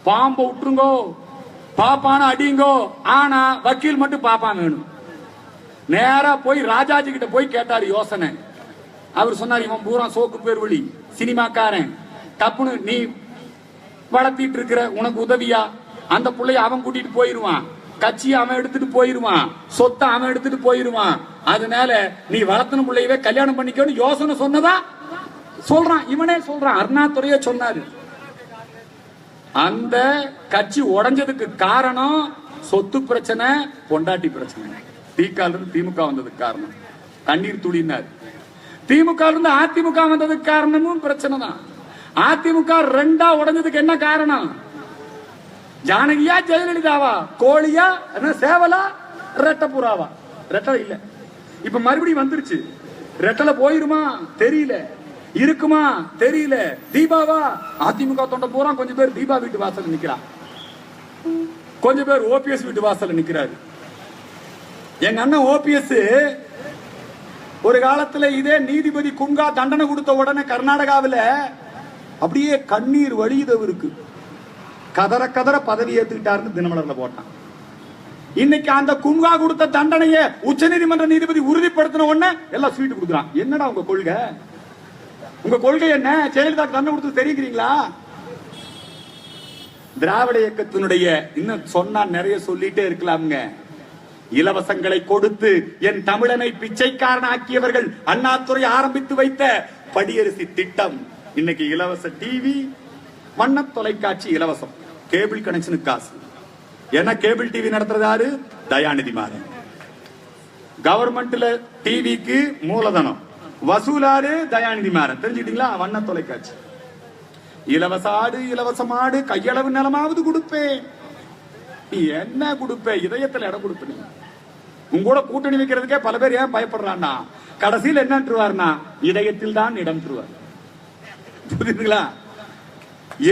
பாம்பை விட்டுருங்கோ, பாப்பான அடிங்கோ, ஆனா வக்கீல் மட்டும் பாப்பான் வேணும். நேரா போய் ராஜாஜி கிட்ட போய் கேட்டாரு யோசனை. அவர் சொன்னார், இவன் பூரா சோக்கு பேர் வழி சினிமாக்காரன், தப்புன்னு நீ வளர்த்திட்டு இருக்கிற, உனக்கு உதவியா அந்த பிள்ளைய அவன் கூட்டிட்டு போயிருவான், கட்சியை அவன் எடுத்துட்டு போயிருவான், சொத்தை அவன் எடுத்துட்டு போயிருவான், அதனால நீ வளர்த்தன பிள்ளையவே கல்யாணம் பண்ணிக்கணும் யோசனை சொன்னதா சொல்றான். இவனே சொல்றான், அருணாதுரையே சொன்னாரு. அந்த கட்சி உடைஞ்சதுக்கு காரணம் சொத்து பிரச்சனை, பொண்டாட்டி பிரச்சனை. திமுக வந்ததுக்கு காரணம் தண்ணீர் துளினார். திமுக இருந்து அதிமுக வந்ததுக்கு காரணமும் பிரச்சனை தான். அதிமுக ரெண்டா உடைஞ்சதுக்கு என்ன காரணம்? ஜானகியா ஜெயலலிதாவா, கோழியா சேவலா ரெட்டப்புறாவா? ரெட்டை இல்ல, இப்ப மறுபடியும் வந்துருச்சு. ரெட்டல போயிருமா தெரியல, இருக்குமா தெரியல. தீபாவா? அதிமுக தொண்ட பூரா கொஞ்சம் பேர் தீபா வீட்டு வாசல் நிக்கிறா, கொஞ்சம் பேர் ஓபிஎஸ் வீட்டு வாசல் நிக்கிறாரு. எங்க அண்ணன் ஓபிஎஸ் ஒரு காலத்துல இதே நீதிபதி குங்கா தண்டனை கொடுத்த உடனே கர்நாடகாவில் அப்படியே கண்ணீர் வழியுதவருக்கு, கதற கதற பதவி ஏத்துக்கிட்டாருன்னு தினமலர்ல போட்டான். இன்னைக்கு அந்த குங்கா கொடுத்த தண்டனையை உச்ச நீதிமன்ற நீதிபதி உறுதிப்படுத்தின உடனே எல்லாம் ஸ்வீட் கொடுக்குறான். என்னடா உங்க கொள்கை? உங்க கொள்கை என்ன? ஜெயலலிதா தண்டனை கொடுத்து தெரியுங்களா? திராவிட இயக்கத்தினுடைய இன்னும் சொன்னா நிறைய சொல்லிட்டே இருக்கலாம்ங்க. இலவசங்களை கொடுத்து என் தமிழனை பிச்சைக்காரன் ஆக்கியவர்கள் அண்ணாதுரை ஆரம்பித்து வைத்த படியரிசி திட்டம். இன்னைக்கு இலவச டிவி, வண்ண தொலைக்காட்சி இலவசம், கேபிள் கனெக்ஷனுக்கு காசு. ஏன்னா கேபிள் டிவி நடத்துறது யாரு? தயாநிதி மாறன். கவர்மெண்ட்ல டிவிக்கு மூலதனம் வசூலாரு தயாநிதி மாறன். தெரிஞ்சுக்கிட்டீங்களா? வண்ண தொலைக்காட்சி இலவச ஆடு, இலவச மாடு, கையளவு நிலமாவது கொடுப்பேன். நீ என்ன கொடுப்ப? இதயத்தில் இடம் கொடுப்ப. உங்களோட கூட்டணி வைக்கிறதுக்கே பல பேர் ஏன் பயப்படுறான்னா, கடைசியில் என்னன்றுவார்னா இதயத்தில் தான் இடம் தருவார். புரியுதுங்களா?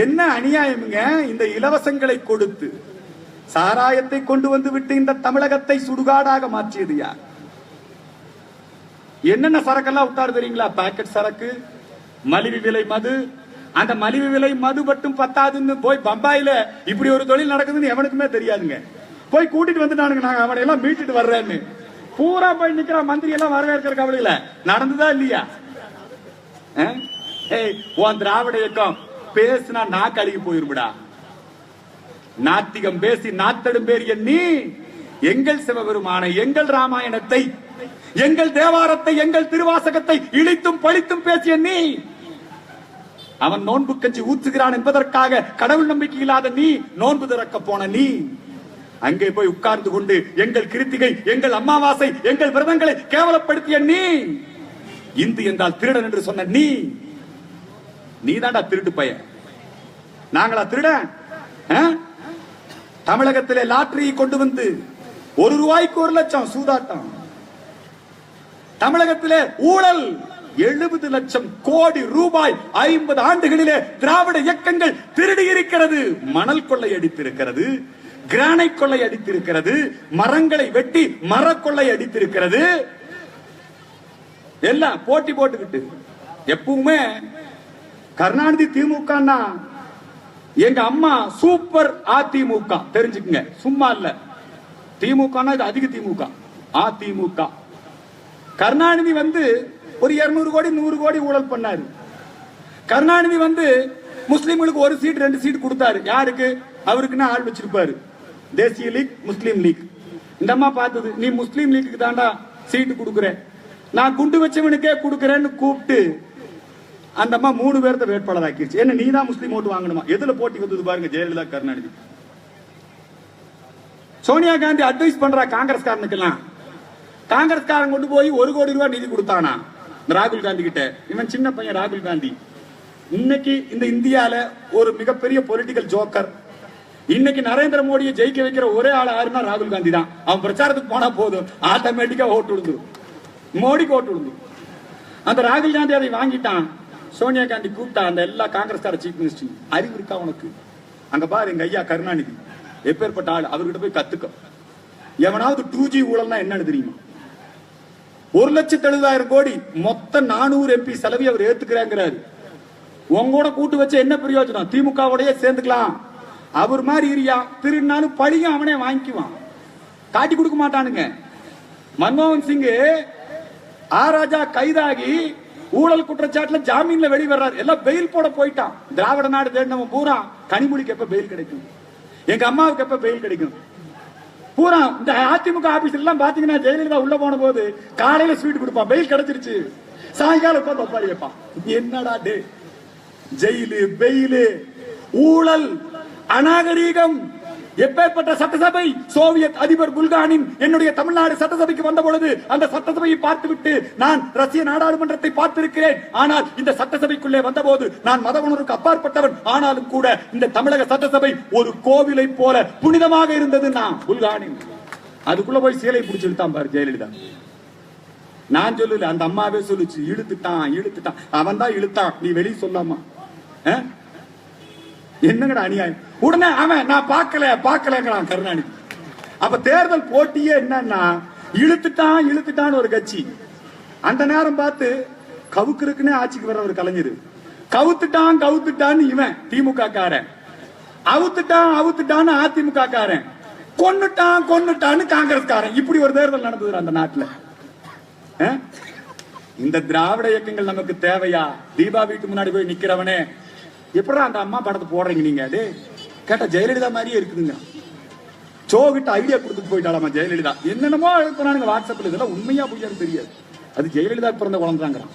என்ன அநியாயமுங்க! இந்த இலவசங்களை கொடுத்து சாராயத்தை கொண்டு வந்து விட்டு இந்த தமிழகத்தை சுடுகாடாக மாற்றியது யார்? என்னென்ன சரக்கெல்லாம் விட்டாரு தெரியுங்களா? பாக்கெட் சரக்கு, மலிவு விலை மது. அந்த மலிவு விலை மது மட்டும் பத்தாதுன்னு போய் பம்பாயில இப்படி ஒரு தொழில் நடக்குதுன்னு எவனுக்குமே தெரியாதுங்க. போய் கூட்டிட்டு வந்துட்டானுங்க, நாங்க அவனை எல்லாம் மீட்டுட்டு வர்றேன்னு. பூரா போய் நிக்கிற மந்திரி எல்லாம் வரவேற்கிற கவலையில நடந்துதா இல்லையா? உன் திராவிட இயக்கம் பேசுனா நாக்கு அழுகி போயிருமுடா. நாத்திகம் பேசி நாத்தடும் பேர் எண்ணி எங்கள் சிவபெருமான, எங்கள் ராமாயணத்தை, எங்கள் தேவாரத்தை, எங்கள் திருவாசகத்தை இழித்தும் பழித்தும் பேசிய நீ, அவன் நோன்பு கஞ்சி ஊற்றுகிறான் என்பதற்காக கடவுள் நம்பிக்கை இல்லாத நீ, நோன்பு திறக்க போன நீ, அங்கே போய் உட்கார்ந்து கொண்டு எங்கள் கிருத்திகை, எங்கள் அமாவாசை, எங்கள் விரதங்களை கேவலப்படுத்திய நீ, இந்து என்றால் திருடன் என்று சொன்ன நீ, நீதாண்டா திருட்டு பையன். நாங்களா திருட? தமிழகத்திலே லாட்டரியை கொண்டு வந்து ₹1 1,00,000 சூதாட்டம். தமிழகத்திலே ஊழல் 70 லட்சம் கோடி ரூபாய் 50 ஆண்டுகளிலே திராவிட இயக்கங்கள் திருடி இருக்கிறது. மணல் கொள்ளை அடித்திருக்கிறது, கிரானைட் கொள்ளை அடித்திருக்கிறது, மரங்களை வெட்டி மரக்கொள்ளை அடித்திருக்கிறது. எல்லாம் போட்டி போட்டுக்கிட்டு எப்பவுமே கருணாநிதி திமுக, எங்க அம்மா சூப்பர் அதிமுக. தெரிஞ்சுக்குங்க, சும்மா இல்ல. திமுக இது அதிக திமுக, அதிமுக. கருணாநிதி வந்து ஒரு 200 கோடி 100 கோடி ஊழல் பண்ணாரு. கருணாநிதி வந்து முஸ்லிம்களுக்கு 1 சீட் 2 சீட் கொடுத்தாரு. யாருக்கு? அவருக்குன்னா ஆள் வச்சிருப்பாரு. தேசிய லீக், முஸ்லீம் லீக். இந்த அம்மா பார்த்தது, நீ முஸ்லீம் லீக்கு தாண்டா சீட்டு கொடுக்குற, நான் குண்டு வச்சவனுக்கே கொடுக்குறேன்னு கூப்பிட்டு அந்த அம்மா 3 பேர்த்த வேட்பாளர் ஆக்கிடுச்சு. என்ன நீ தான் முஸ்லீம் ஓட்டு வாங்கணுமா? எதுல போட்டி வந்தது பாருங்க, ஜெயலலிதா கருணாநிதி. சோனியா காந்தி அட்வைஸ் பண்றா காங்கிரஸ்காரனுக்கெல்லாம். காங்கிரஸ்காரன் கொண்டு போய் 1 கோடி ரூபாய் நிதி கொடுத்தானா ராகுல் காந்தி கிட்ட. இவன் சின்ன பையன் ராகுல் காந்தி. இன்னைக்கு இந்த இந்தியால ஒரு மிகப்பெரிய பொலிட்டிக்கல் ஜோக்கர். இன்னைக்கு நரேந்திர மோடியை ஜெயிக்க வைக்கிற ஒரே ஆள் யாருன்னா ராகுல் காந்தி தான். அவன் பிரச்சாரத்துக்கு போனா போதும், ஆட்டோமேட்டிக்கா ஓட்டு விழுந்து, மோடிக்கு ஓட்டு விழுந்து. அந்த ராகுல் காந்தி அதை வாங்கிட்டான். சோனியா காந்தி கூப்பிட்டா அந்த எல்லா காங்கிரஸ்கார சீஃப் மினிஸ்டர், அறிவு இருக்கா உனக்கு? அங்க பாரு எங்க ஐயா கருணாநிதி எப்பேற்பட்ட ஆள், அவர்கிட்ட போய் கத்துக்க. எவனாவது 2G ஊழல்னா என்னன்னு தெரியுமா? 1,70,000 கோடி மொத்த 400 MP செலவை அவர் ஏத்துக்கிறாங்கிறாரு. உங்களோட கூட்டு வச்ச என்ன பிரயோஜனம்? திமுகவோடய சேர்ந்துக்கலாம், அவர் மாதிரி இரியா திருநாளும் பழியும் அவனே வாங்கிக்குவான், காட்டி கொடுக்க மாட்டானுங்க. மன்மோகன் சிங் ஆராஜா கைதாகி ஊழல் குற்றச்சாட்டுல ஜாமீன்ல வெளிவர்றாரு, எல்லாம் பெயில் போட போயிட்டான். திராவிட நாடு தேடினவன் பூரா கனிமொழிக்கு எப்ப பெயில் கிடைக்கும், எங்க அம்மாவுக்கு எப்ப பெயில் கிடைக்கும், பூரா இந்த அதிமுக ஆபீஸ் எல்லாம் பாத்தீங்கன்னா ஜெயலலிதா உள்ள போன போது காலையில ஸ்வீட் கொடுப்பான், பெயில் கிடைச்சிருச்சு, சாயங்காலம் உட்கார்ந்து ஒப்பாரி வைப்பான். என்னடா டே, ஜெயிலு பெயிலு ஊழல் அநாகரீகம். எப்பேற்பட்ட சட்டசபை! சோவியத் அதிபர் புல்கானின் என்னுடைய தமிழ்நாடு சட்டசபைக்கு வந்த பொழுது அந்த சட்டசபையை பார்த்துவிட்டு நான் ரஷ்ய நாடாளுமன்றத்தை பார்த்திருக்கிறேன். ஆனால் இந்த சட்டசபைக்குள்ளே வந்தபோது நான் மத உணர்வுக்கு அப்பாற்பட்டவன். ஆனாலும் கூட இந்த தமிழக சட்டசபை ஒரு கோவிலை போல புனிதமாக இருந்தது. நான் புல்கானின் அதுக்குள்ள போய் சேலை பிடிச்சு இழுத்தான் பாரு ஜெயலலிதா. நான் சொல்லல, அந்த அம்மாவே சொல்லுச்சு, இழுத்துட்டான் அவன் தான் இழுத்தான், நீ வெளியே சொல்லாமா? என்னங்கடா அநியாயம். உடனே அவன் நான் பார்க்கலங்கிறான் கருணாநிதி. அப்ப தேர்தல் போட்டியே என்னன்னா இழுத்துட்டான் ஒரு கட்சி. அந்த நேரம் பார்த்து கவுக்குறதுக்குன்னே ஆட்சிக்கு வர்ற ஒரு கலைஞர் கவுத்துட்டான்னு இவன் திமுக காரன், அவுத்துட்டான்னு அதிமுக காரன், கொன்னுட்டான்னு காங்கிரஸ் காரன். இப்படி ஒரு தேர்தல் நடந்தது அந்த நாட்டுல. இந்த திராவிட இயக்கங்கள் நமக்கு தேவையா? தீபா வீட்டு முன்னாடி போய் நிக்கிறவனே எப்படா அந்த அம்மா படத்தை போடுறீங்க நீங்க? அது கேட்டா ஜெயலலிதா மாதிரியே இருக்குதுங்க. சோகிட்ட ஐடியா கொடுத்துட்டு போயிட்டாலாமா ஜெயலலிதா. என்னென்னமோ எழுப்புறானுங்க வாட்ஸ்அப்ல, இதெல்லாம் உண்மையா பொய்யான்னு தெரியாது. அது ஜெயலலிதா பிறந்த குழந்தைங்கிறான்.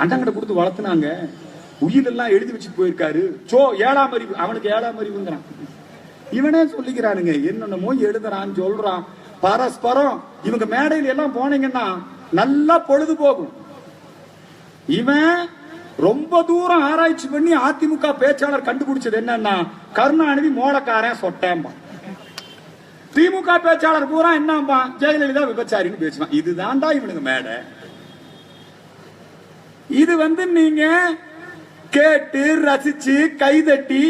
அண்ணங்கிட்ட கொடுத்து வளர்த்துனாங்க, உயிரெல்லாம் எழுதி வச்சு போயிருக்காரு. ஏழாம் அறிவு, அவனுக்கு 7ஆம் அறிவுங்கிறான். இவனே சொல்லிக்கிறானுங்க, என்னென்னமோ எழுதுறான் சொல்றான். பரஸ்பரம் இவங்க மேடையில எல்லாம் போனீங்கன்னா நல்லா பொழுது போகும். இவன் ரொம்ப தூரம் ஆராய்ச்சி பண்ணி அதிமுக பேச்சாளர் கண்டுபிடிச்சது என்னன்னா கருணாநிதி மோடக்காரன் சொட்டேம்பா. திமுக பேச்சாளர் பூரா என்னம்பா ஜெயலலிதா விபச்சாரின்னு பேசுவான். இதுதான்டா இவனுக்கு மேடை. இது நீங்க கேட்டு ரசிச்சு கைதட்டி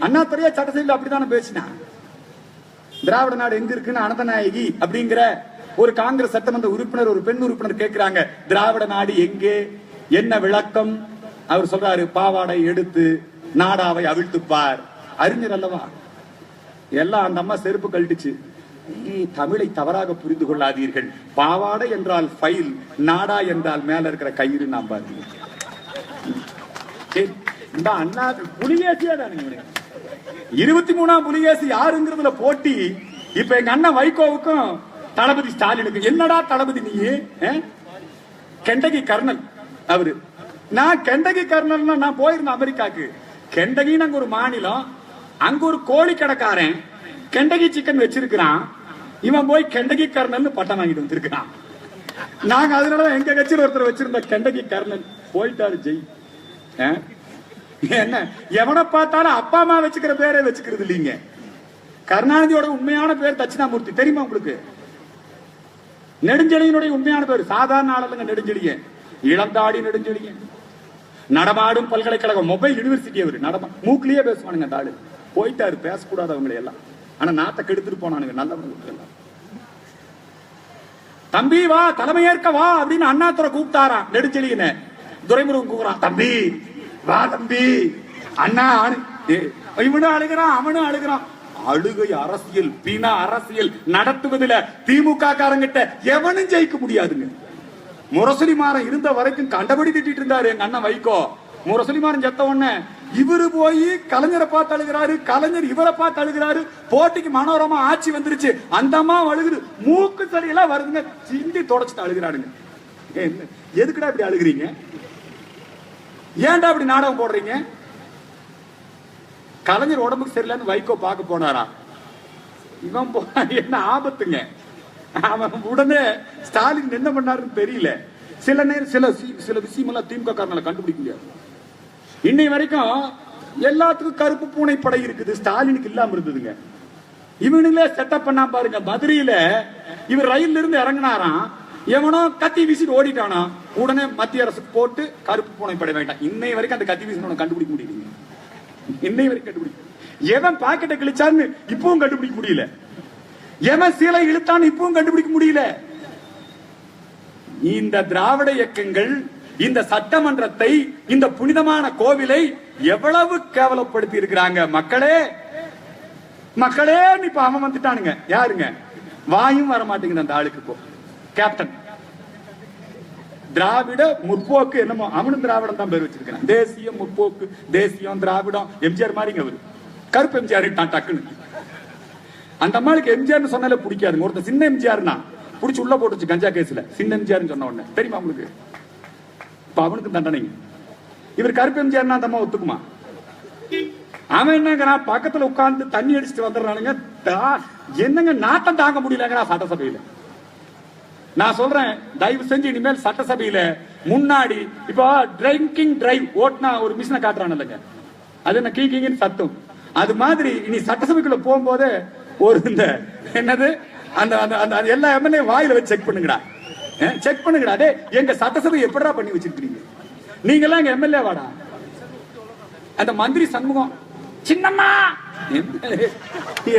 அண்ணாதுரையா சட்டசபையில் அப்படித்தானே பேசினா. திராவிட நாடு எங்க இருக்குன்னு அனந்தநாயகி அப்படிங்கிற ஒரு காங்கிரஸ் சட்டமன்ற உறுப்பினர், ஒரு பெண் உறுப்பினர் கேட்கிறாங்க, திராவிட நாடு எங்கே, என்ன விளக்கம்? அவர் சொல்றாரு, பாவாடை எடுத்து நாடாவை அவிழ்த்துப்பார். அறிஞர் அல்லவா. எல்லாம் அந்த அம்மா செருப்பு கழட்டுச்சு. தமிழை தவறாக புரிந்து கொள்ளாதீர்கள், பாவாடை என்றால் ஃபைல், நாடா என்றால் மேல இருக்கிற கயிறு. நாம் பாருங்க, அண்ணா புலிகேசியா தானுங்க. 23ஆம் புலிகேசி யாருங்கிறதுல போட்டி. இப்ப எங்க அண்ணன் வைகோவுக்கும் தளபதி ஸ்டாலினுக்கு. என்னடா தளபதி நீ? கெண்டகி கர்னல் அவரு. நான் கெண்டகி கர்னல்னா நான் போயிருந்தேன் அமெரிக்காக்கு. கெண்டகின்னு அங்க ஒரு மாநிலம், அங்க ஒரு கோழி கடைக்காரன் கெண்டகி சிக்கன் வச்சிருக்கிறான். இவன் போய் கெண்டகி கர்னல் பட்டம் வாங்கிட்டு வந்திருக்கான். நாங்க அதனாலதான் எங்க கட்சியில் ஒருத்தர் வச்சிருந்த கெண்டகி கர்னல் போயிட்டாரு ஜெய். என்ன எவனை பார்த்தாலும் அப்பா அம்மா வச்சுக்கிற பேரே வச்சுக்கிறது இல்லீங்க. கருணாநிதியோட உண்மையான பேர் தட்சிணாமூர்த்தி, தெரியுமா உங்களுக்கு? நெடுஞ்செழியனுடைய உண்மையான பேர் சாதாரண ஆளுங்க நெடுஞ்செழியன், இளந்தாடி நெடுஞ்செழியன். நடமாடும் பல்கலைக்கழகம், மொபைல் யூனிவர்சிட்டி. அவரு மூக்கிலேயே பேசுவானுங்க. தாடு போயிட்டாரு, பேசக்கூடாது அவங்களை எல்லாம். ஆனா நாட்டை கெடுத்துட்டு போனானுங்க நல்லவங்க எல்லாம். தம்பி வா, தலைமையேற்க வா அப்படின்னு அண்ணாதுரை கூப்பிட்டாராம் நெடுஞ்செழியனை. துரைமுருகன் கூப்பிடுறான், தம்பி வா தம்பி. அண்ணா இவனும் அழுகிறான், அவனும் அழுகிறான். அழுகை அரசியல், பின அரசியல் நடத்துவதில் திமுக காரங்கிட்ட எவனும் ஜெயிக்க முடியாதுங்க. முரசொலிமாறன் இருந்த வரைக்கும் கண்டபடி திட்டிட்டு இருந்தாரு எங்க அண்ணன் வைகோ. முரசொலிமாறன் செத்த உடனே இவரு போய் கலைஞரை பார்த்து அழுகிறாரு, கலைஞர் இவரை பார்த்து அழுகிறாரு. போட்டிக்கு மனோரமா ஆட்சி வந்துருச்சு, அந்த அம்மா அழுகுது, மூக்கு சரியெல்லாம் வருதுங்க, சிந்தி தொடச்சிட்டு அழுகிறாருங்க. எதுக்குடா இப்படி அழுகிறீங்க? ஏன்டா இப்படி நாடகம் போடுறீங்க? கலைஞர் உடம்புக்கு சரியில்லைன்னு வைகோ பார்க்க போனாரா? இவன் போனா என்ன ஆபத்துங்க. அவன் உடனே ஸ்டாலின் என்ன பண்ணாருன்னு தெரியல. சில நேரம் சில விஷயம் எல்லாம் திமுக காரனால கண்டுபிடிக்க முடியாது. இன்னை வரைக்கும் எல்லாத்துக்கும் கருப்பு பூனை படை இருக்குது, ஸ்டாலினுக்கு இல்லாம இருந்ததுங்க. இவனுங்களே செட்டப் பண்ணா பாருங்க. மதுரையில இவர் ரயில் இருந்து இறங்கினாராம், எவனோ கத்தி வீசிட்டு ஓடிட்டானா, உடனே மத்திய அரசு போட்டு கருப்பு பூனை படை வேண்டாம். இன்னை வரைக்கும் அந்த கத்தி வீசின கண்டுபிடிக்க முடியல. இன்னை வரைக்கும் கண்டுபிடிக்க. எவன் பாக்கெட்டை கிழிச்சான்னு இப்பவும் கண்டுபிடிக்க முடியல. எவன் சீலை இழுத்தான்னு இப்பவும் கண்டுபிடிக்க முடியல. இந்த திராவிட இயக்கங்கள் இந்த சட்டமன்றத்தை, இந்த புனிதமான கோவிலை எவ்வளவு கேவலப்படுத்தி இருக்கிறாங்க. மக்களே மக்களே இப்ப அவன் வந்துட்டானுங்க. யாருங்க? வாயும் வர மாட்டேங்குது அந்த ஆளுக்கு. இப்போ கேப்டன் திராவிட முற்போக்கு என்னமோ, அவனும் திராவிடம் தான் பேர் வச்சிருக்கான். தேசிய முற்போக்கு, தேசியம், திராவிடம். எம்ஜிஆர் மாதிரிங்க அவரு. கருப்பு எம்ஜிஆர் டக்குன்னு. அந்த அம்மாளுக்கு எம்ஜிஆர் சொன்னாலே பிடிக்காது. ஒருத்தர் சின்ன எம்ஜிஆர்னா புடிச்சு உள்ள போட்டுச்சு கஞ்சா கேஸ்ல. சின்ன எம்ஜிஆர் சொன்ன உடனே தெரியுமா உங்களுக்கு? இப்ப அவனுக்கு தண்டனை. இவர் கருப்பு எம்ஜிஆர்னா அந்த அம்மா ஒத்துக்குமா? அவன் என்னங்க பக்கத்துல உட்கார்ந்து தண்ணி அடிச்சுட்டு வந்துடுறானுங்க. என்னங்க நாட்டம் தாங்க முடியலங்க சட்டசபையில. நான் சொல்றேன், தயவு செஞ்சு இனிமேல் சட்டசபையில முன்னாடி இப்போ ட்ரிங்கிங் டிரைவ் ஓட்டுனா ஒரு மிஷினை காட்டுறான் இல்லைங்க, அது என்ன கீக்கிங்கன்னு சத்தம். அது மாதிரி இனி சட்டசபைக்குள்ள போகும்போது ஒரு இந்த என்னது அந்த அந்த எல்லா எம்எல்ஏ வாயில வச்சு செக் பண்ணுங்கடா, செக் பண்ணுங்கடா. டே எங்க சட்டசபை எப்படா பண்ணி வச்சிருக்கீங்க நீங்க எல்லாம்? எங்க எம்எல்ஏ வாடா. அந்த மந்திரி சண்முகம் சின்னம்மா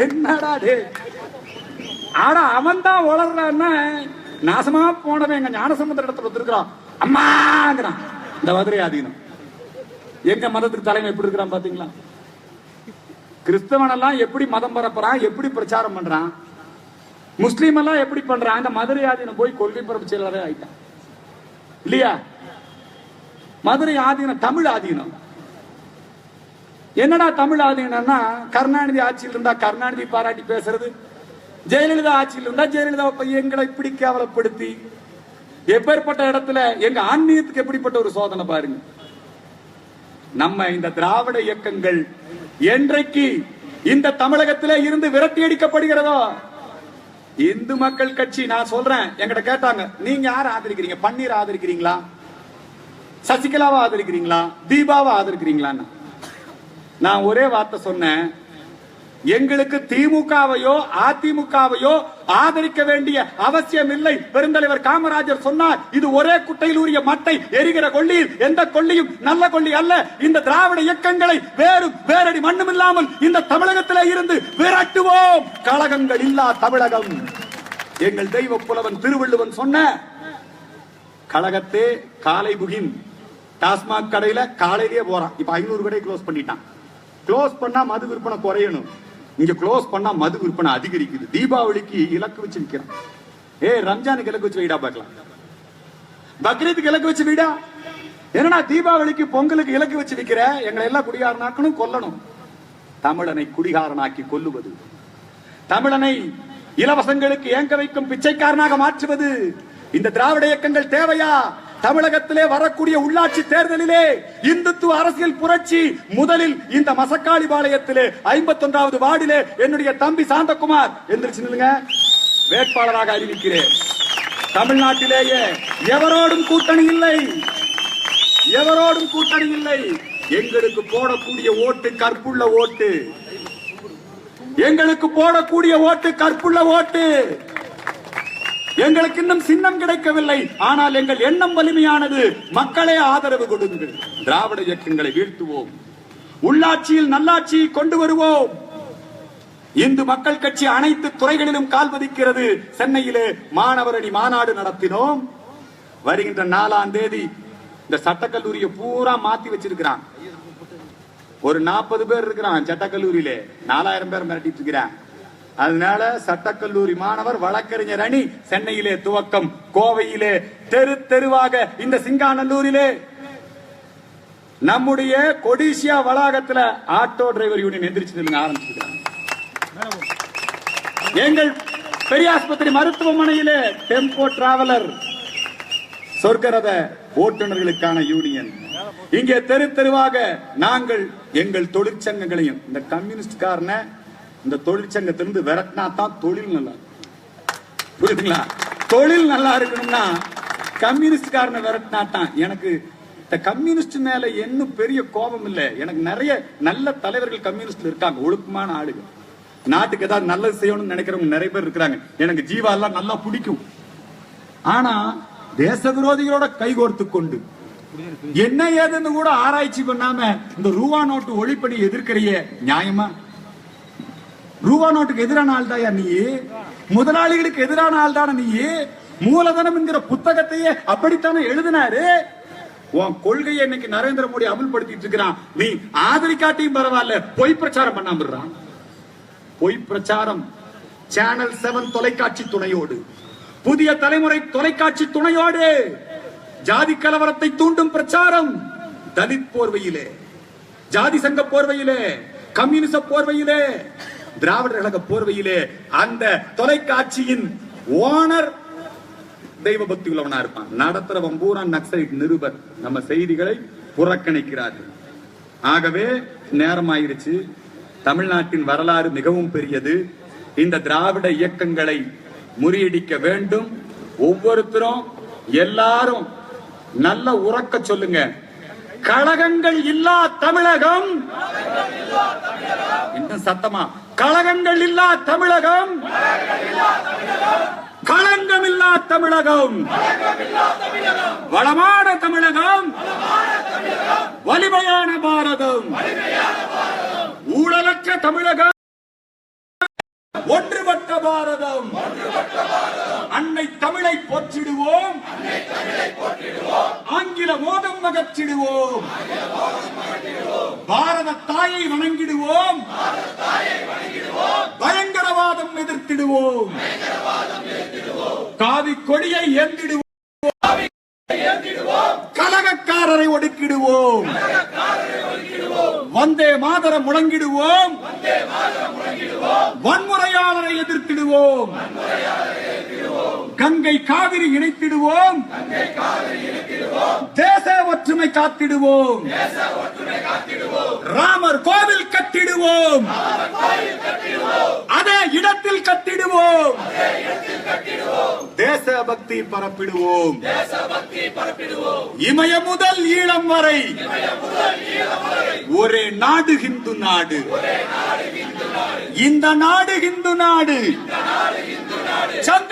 என்னடா டே, ஆடா அவன் தான் வளர்றான்னா நாசமா போனவன் எங்க ஞானசம்பந்தர் இடத்துல ஒத்துருக்கான். அம்மாங்கிறான் இந்த மதுரை ஆதீனம். எங்க மதத்துக்கு தலைமை எப்படி இருக்கிறான் பாத்தீங்களா? கிறிஸ்தவன் எல்லாம் எப்படி மதம் பரப்புறான், எப்படி பிரச்சாரம் பண்றான், முஸ்லீம் எல்லாம் எப்படி பண்றான். இந்த மதுரை ஆதீனம் போய் கொள்கை பரப்பு செயலாளரே ஆயிட்டான் இல்லையா? மதுரை ஆதீனம் தமிழ் ஆதீனம். என்னடா தமிழ் ஆதீனம்னா, கருணாநிதி ஆட்சியில் இருந்தா கருணாநிதி பாராட்டி பேசுறது, ஜெயலலிதா ஆட்சியில் இருந்தா ஜெயலலிதா எங்களை இப்படி கேவலப்படுத்தி, எப்பேற்பட்ட இடத்துல எங்க ஆன்மீகத்துக்கு எப்படிப்பட்ட ஒரு சோதனை பாருங்க. நம்ம இந்த திராவிட இயக்கங்கள் என்றைக்கு இந்த தமிழகத்திலே இருந்து விரட்டி அடிக்கப்படுகிறதோ, இந்து மக்கள் கட்சி, நான் சொல்றேன், என்கிட்ட கேட்டாங்க, நீங்க யார ஆதரிக்கிறீங்க? பன்னீர் ஆதரிக்கிறீங்களா, சசிகலாவை ஆதரிக்கிறீங்களா, தீபாவை ஆதரிக்கிறீங்களான்னு. நான் ஒரே வார்த்தை சொன்னேன், எங்களுக்கு திமுகவையோ அதிமுகவையோ ஆதரிக்க வேண்டிய அவசியம் இல்லை. பெருந்தலைவர் காமராஜர் சொன்னார், இது ஒரே குட்டையில் உரிய மட்டை எரிகிற கொள்ளியில் எந்த கொள்ளியும் நல்ல கொள்ளி அல்ல. இந்த திராவிட இயக்கங்களை வேறடி மண்ணும் இல்லாமல் இந்த தமிழகத்திலே இருந்து விரட்டுவோம். கழகங்கள் இல்லா தமிழகம். எங்கள் தெய்வ புலவன் திருவள்ளுவன் சொன்ன கழகத்தே காலை புகின். டாஸ்மாக் கடையில காலையிலேயே போறான். இப்ப 500 கடை க்ளோஸ் பண்ணிட்டான். க்ளோஸ் பண்ணா மது விற்பனை குறையணும், இங்க க்ளோஸ் பண்ணா மது விற்பனை அதிகரிக்குது. தீபாவளிக்கு இலக்கு வச்சு விற்கிறான். ரம்ஜானுக்கு இலக்கு வச்சு வீடா பார்க்கலாம், பக்ரீத்துக்கு இலக்கு வச்சு வீடா. என்னன்னா தீபாவளிக்கு பொங்கலுக்கு இலக்கு வச்சு விற்கிற, எங்களை எல்லாம் குடிகாரனாக்கணும், கொல்லணும். தமிழனை குடிகாரனாக்கி கொல்லுவது, தமிழனை இலவசங்களுக்கு ஏங்க வைக்கும் பிச்சைக்காரனாக மாற்றுவது இந்த திராவிட இயக்கங்கள் தேவையா? தமிழகத்திலே வரக்கூடிய உள்ளாட்சி தேர்தலிலே இந்துத்துவ அரசியல் புரட்சி முதலில் இந்த மசக்காளிபாளையத்திலே 51வது வார்டிலே என்னுடைய தம்பி சாந்தகுமார் எந்திரிச்சு நில்லுங்க, வேட்பாளராக அறிவிக்கிறேன். தமிழ்நாட்டிலேயே எவரோடும் கூட்டணி இல்லை, எவரோடும் கூட்டணி இல்லை. எங்களுக்கு போடக்கூடிய ஓட்டு கற்புள்ள ஓட்டு, எங்களுக்கு போடக்கூடிய ஓட்டு கற்புள்ள ஓட்டு. எங்களுக்கு இன்னும் சின்னம் கிடைக்கவில்லை, ஆனால் எங்கள் எண்ணம் வலிமையானது. மக்களே ஆதரவு கொடுங்கள். திராவிட இயக்கங்களை வீழ்த்துவோம், உள்ளாட்சியில் நல்லாட்சியை கொண்டு வருவோம். இந்து மக்கள் கட்சி அனைத்து துறைகளிலும் கால் பதிக்கிறது. சென்னையிலே மாணவரணி மாநாடு நடத்தினோம். வருகின்ற 4ஆம் தேதி இந்த சட்டக்கல்லூரியை பூரா மாத்தி வச்சிருக்கிறான். ஒரு 40 பேர் இருக்கிறான் சட்டக்கல்லூரியிலே, 4000 பேர் மிரட்டிட்டு இருக்கிறான். அதனால சட்டக்கல்லூரி மாணவர் வழக்கறிஞர் அணி சென்னையிலே துவக்கம். கோவையிலே தெரு தெருவாக இந்த சிங்காநல்லூரிலே நம்முடைய கொடிசியா வளாகத்தில் ஆட்டோ டிரைவர் யூனியன் எந்திரிச்சு ஆரம்பிச்சிருக்கிறாங்க. எங்கள் பெரியாஸ்பத்திரி மருத்துவமனையிலே டெம்போ டிராவலர் சொர்க்கரத ஓட்டுநர்களுக்கான யூனியன். இங்கே தெரு தெருவாக நாங்கள் எங்கள் தொழிற்சங்கங்களையும், இந்த கம்யூனிஸ்ட் காரன இந்த தொழிற்சங்கத்திலிருந்து விரட்டினா தான் தொழில் நல்லா, புரியுதுங்களா? தொழில் நல்லா இருக்கணும்னா கம்யூனிஸ்ட் காரனை விரட்டினா தான். எனக்கு இந்த கம்யூனிஸ்ட் மேல என்ன பெரிய கோபம் இல்லை. எனக்கு நிறைய நல்ல தலைவர்கள் கம்யூனிஸ்ட்ல இருக்காங்க, ஒழுக்கமான ஆளுங்க, நாட்டுக்கு ஏதாவது நல்லது செய்யணும்னு நினைக்கிறவங்க நிறைய பேர் இருக்கிறாங்க. எனக்கு ஜீவா எல்லாம் நல்லா பிடிக்கும். ஆனா தேச விரோதிகளோட கைகோர்த்து கொண்டு என்ன ஏதுன்னு கூட ஆராய்ச்சி பண்ணாம இந்த ரூபா நோட்டு ஒழிப்படி எதிர்க்கிறைய நியாயமா? ரூபா நோட்டுக்கு எதிரான ஆள் தாயா நீ? முதலாளிகளுக்கு எதிரான ஆள் தானே நீ? மூலதனம் என்கிற புத்தகத்தையே அப்படித்தானே எழுதினாரு. உன் கொள்கையை இன்னைக்கு நரேந்திர மோடி அமல்படுத்திட்டு இருக்கிறான். நீ ஆதரிக்காட்டியும் பரவாயில்ல, பொய் பிரச்சாரம் பண்ணாம பொய் பிரச்சாரம். சேனல் 7 தொலைக்காட்சி துணையோடு, புதிய தலைமுறை தொலைக்காட்சி துணையோடு ஜாதி கலவரத்தை தூண்டும் பிரச்சாரம். தலித் போர்வையிலே, ஜாதி சங்க போர்வையிலே, கம்யூனிச போர்வையிலே, திராவிடர் கழக போர்வையிலே அந்த தொலைக்காட்சியின் ஓனர் தெய்வ பக்தி உள்ளவனா இருப்பான். நடத்துறவன் பூரா நக்சலைட் நிருபர். நம்ம செய்திகளை புறக்கணிக்கிறார்கள். ஆகவே நேரமாயிருச்சு. தமிழ்நாட்டின் வரலாறு மிகவும் பெரியது. இந்த திராவிட இயக்கங்களை முறியடிக்க வேண்டும். ஒவ்வொருத்தரும் எல்லாரும் நல்ல உறக்க சொல்லுங்க. கழகங்கள் இல்லா தமிழகம். இன்னும் சத்தமா, கழகங்கள் இல்லா தமிழகம், களங்கமில்லா தமிழகம், வளமான தமிழகம், வலிமையான பாரதம், ஊழலற்ற தமிழகம், ஒன்றுபட்ட பாரதம். அன்னை தமிழை போற்றிடுவோம், ஆங்கில மோதம் அகற்றிடுவோம், பாரத தாயை வணங்கிடுவோம், பயங்கரவாதம் எதிர்த்திடுவோம், காவி கொடியை ஏந்திடுவோம், கலகக்காரரை ஒடுக்கிடுவோம், வந்தே மாதரம் முழங்கிடுவோம், வன்முறையாளரை எதிர்த்திடுவோம், கங்கை காவிரி இணைத்திடுவோம், தேச ஒற்றுமை காத்திடுவோம், ராமர் கோவில் கட்டிடுவோம், அதே இடத்தில் கட்டிடுவோம், தேச பக்தி பரப்பிடுவோம், இமய முதல் ஈழம் வரை ஒரே நாடு ஹிந்து நாடு. இந்த நாடு ஹிந்து நாடு.